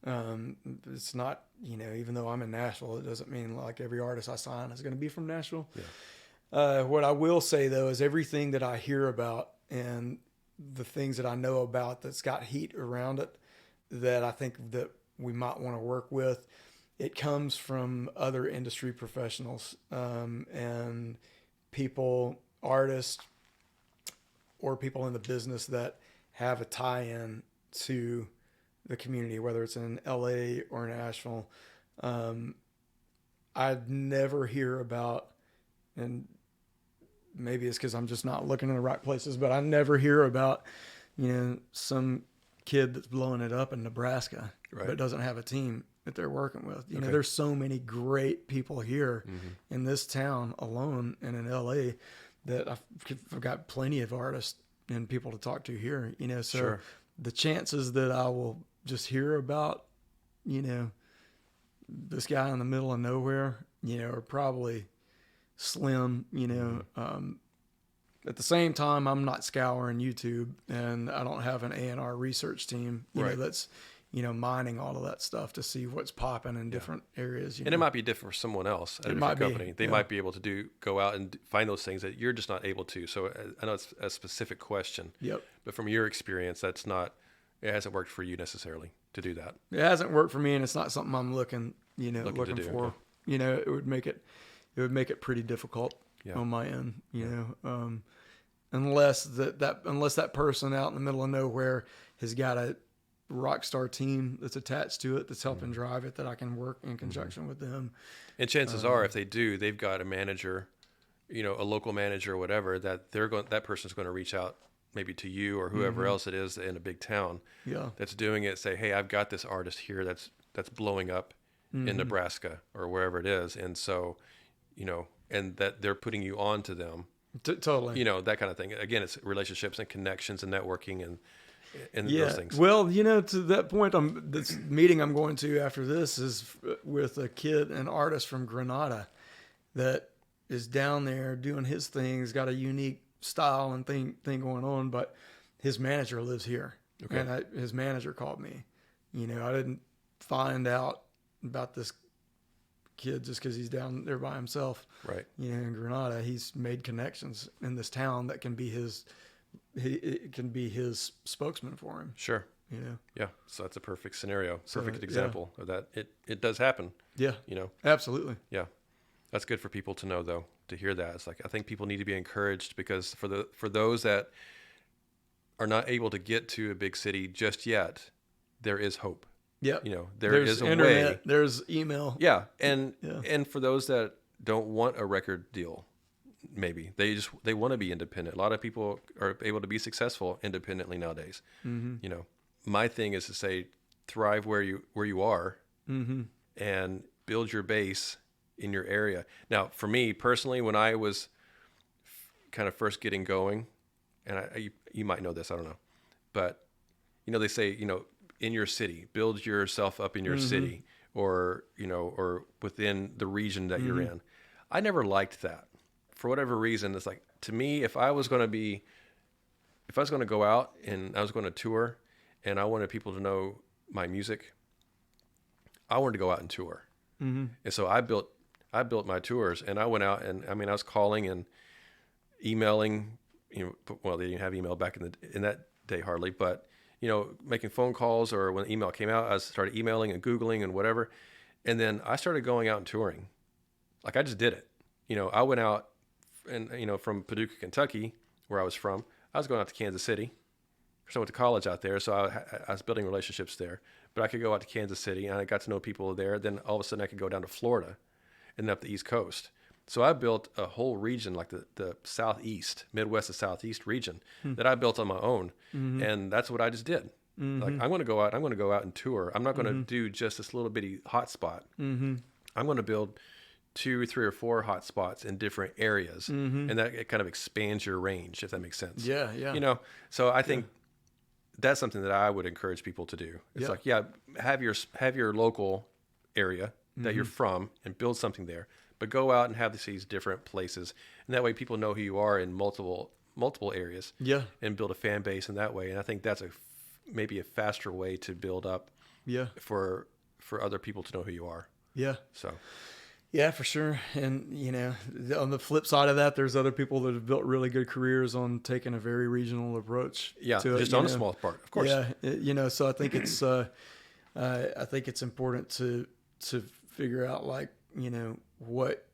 It's not, even though I'm in Nashville, it doesn't mean like every artist I sign is going to be from Nashville. Yeah. What I will say though is everything that I hear about and the things that I know about that's got heat around it that I think that we might want to work with, it comes from other industry professionals and people, artists, or people in the business that have a tie-in to the community, whether it's in LA or Nashville. I'd never hear about, and maybe it's because I'm just not looking in the right places, but I never hear about, some kid that's blowing it up in Nebraska, but doesn't have a team that they're working with. There's so many great people here in this town alone and in LA that I've got plenty of artists and people to talk to here, so sure. The chances that I will just hear about, this guy in the middle of nowhere, are probably slim, at the same time, I'm not scouring YouTube and I don't have an A&R research team, that's, mining all of that stuff to see what's popping in different areas. And it might be different for someone else at a different company. They might be able to go out and find those things that you're just not able to. So I know it's a specific question. Yep. But from your experience, it hasn't worked for you necessarily to do that. It hasn't worked for me, and it's not something I'm looking for. Okay. It would make it it would make it pretty difficult Yeah. on my end, you know, unless that person out in the middle of nowhere has got a rock star team that's attached to it, that's helping drive it, that I can work in conjunction with them. And chances are, if they do, they've got a manager, you know, a local manager or whatever, that that person's going to reach out maybe to you or whoever else it is in a big town that's doing it. Say, hey, I've got this artist here that's blowing up in Nebraska or wherever it is. And so, you know, and that they're putting you on to them. Totally. You know, that kind of thing. Again, it's relationships and connections and networking and those things. Well, you know, to that point, this meeting I'm going to after this is with a kid, an artist from Granada that is down there doing his thing. He's got a unique style and thing going on, but his manager lives here. Okay. And his manager called me. You know, I didn't find out about this kid just because he's down there by himself. Right. You know, in Granada, he's made connections in this town that can be it can be his spokesman for him. Sure. You know? Yeah. So that's a perfect scenario, perfect example of that. It does happen. Yeah. You know? Absolutely. Yeah. That's good for people to know, though, to hear that. It's like, I think people need to be encouraged, because for those that are not able to get to a big city just yet, there is hope. Yeah. You know, there's is a internet, way. there's email. Yeah. And for those that don't want a record deal, maybe they want to be independent. A lot of people are able to be successful independently nowadays. You know, my thing is to say, thrive where you are and build your base in your area. Now, for me personally, when I was kind of first getting going, and you might know this, I don't know, but you know, they say, you know, in your city, build yourself up in your city, or, you know, or within the region that you're in. I never liked that. For whatever reason, it's like, to me, if I was going to go out and I was going to tour and I wanted people to know my music, I wanted to go out and tour. And so I built my tours, and I went out, and I mean, I was calling and emailing, you know, well, they didn't have email back in that day hardly, but, you know, making phone calls, or when the email came out, I started emailing and Googling and whatever. And then I started going out and touring. Like, I just did it. You know, I went out, and, you know, from Paducah, Kentucky, where I was from, I was going out to Kansas City. So I went to college out there, so I was building relationships there. But I could go out to Kansas City, and I got to know people there. Then all of a sudden, I could go down to Florida and up the East Coast. So I built a whole region, like the Southeast, Midwest to Southeast region, that I built on my own. And that's what I just did. Like, I'm going to go out and tour. I'm not going to do just this little bitty hot spot. I'm going to build 2, 3, or 4 hot spots in different areas. And that, it kind of expands your range, if that makes sense. Yeah. Yeah. You know, so I think that's something that I would encourage people to do. It's like, have your local area that you're from and build something there, but go out and have these different places. And that way people know who you are in multiple areas, and build a fan base in that way. And I think that's maybe a faster way to build up for other people to know who you are. Yeah. So. Yeah, for sure. And, you know, on the flip side of that, there's other people that have built really good careers on taking a very regional approach. Yeah, to just on a small part, of course. Yeah, you know, so I think it's important to figure out, like, you know, what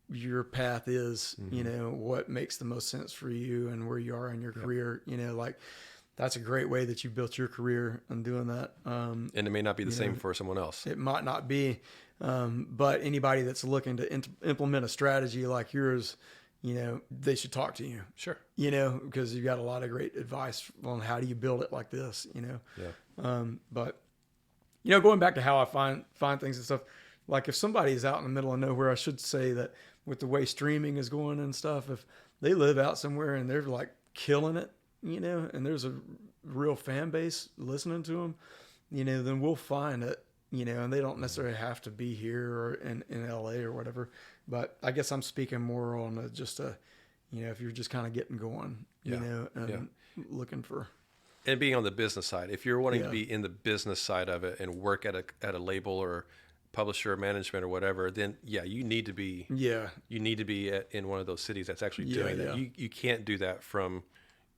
your path is, you know, what makes the most sense for you and where you are in your career. You know, like, that's a great way that you built your career on doing that. And it may not be the same for someone else. It might not be. But anybody that's looking to implement a strategy like yours, you know, they should talk to you. Sure. You know, because you've got a lot of great advice on how do you build it like this, you know? Yeah. But, you know, going back to how I find things and stuff, like if somebody is out in the middle of nowhere, I should say that with the way streaming is going and stuff, if they live out somewhere and they're like killing it, you know, and there's a real fan base listening to them, you know, then we'll find it. You know, and they don't necessarily have to be here or in LA or whatever. But I guess I'm speaking more on you know, if you're just kind of getting going, you know, and looking for. And being on the business side, if you're wanting to be in the business side of it and work at a label or publisher or management or whatever, then you need to be. Yeah. You need to be in one of those cities that's actually doing that. You can't do that from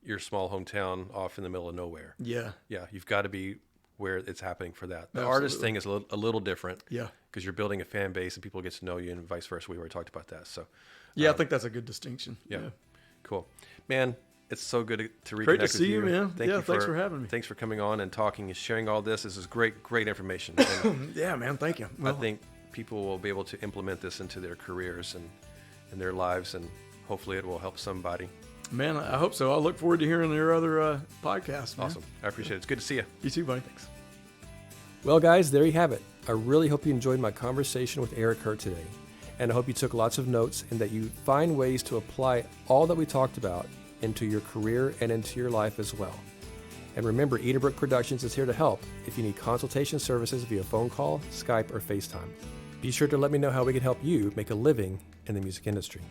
your small hometown off in the middle of nowhere. Yeah. Yeah. You've got to be where it's happening for that. The artist thing is a little different. Yeah. Because you're building a fan base and people get to know you and vice versa. We already talked about that. So yeah, I think that's a good distinction. Yeah. Cool. Man, it's so good to reconnect Great to with see you, man. Thanks for having me. Thanks for coming on and talking and sharing all this. This is great information. And yeah, man. Thank you. I think people will be able to implement this into their careers and their lives, and hopefully it will help somebody. Man, I hope so. I look forward to hearing your other podcasts, man. Awesome. I appreciate it. It's good to see you. You too, buddy. Thanks. Well, guys, there you have it. I really hope you enjoyed my conversation with Eric Hurt today. And I hope you took lots of notes and that you find ways to apply all that we talked about into your career and into your life as well. And remember, Edenbrook Productions is here to help if you need consultation services via phone call, Skype, or FaceTime. Be sure to let me know how we can help you make a living in the music industry.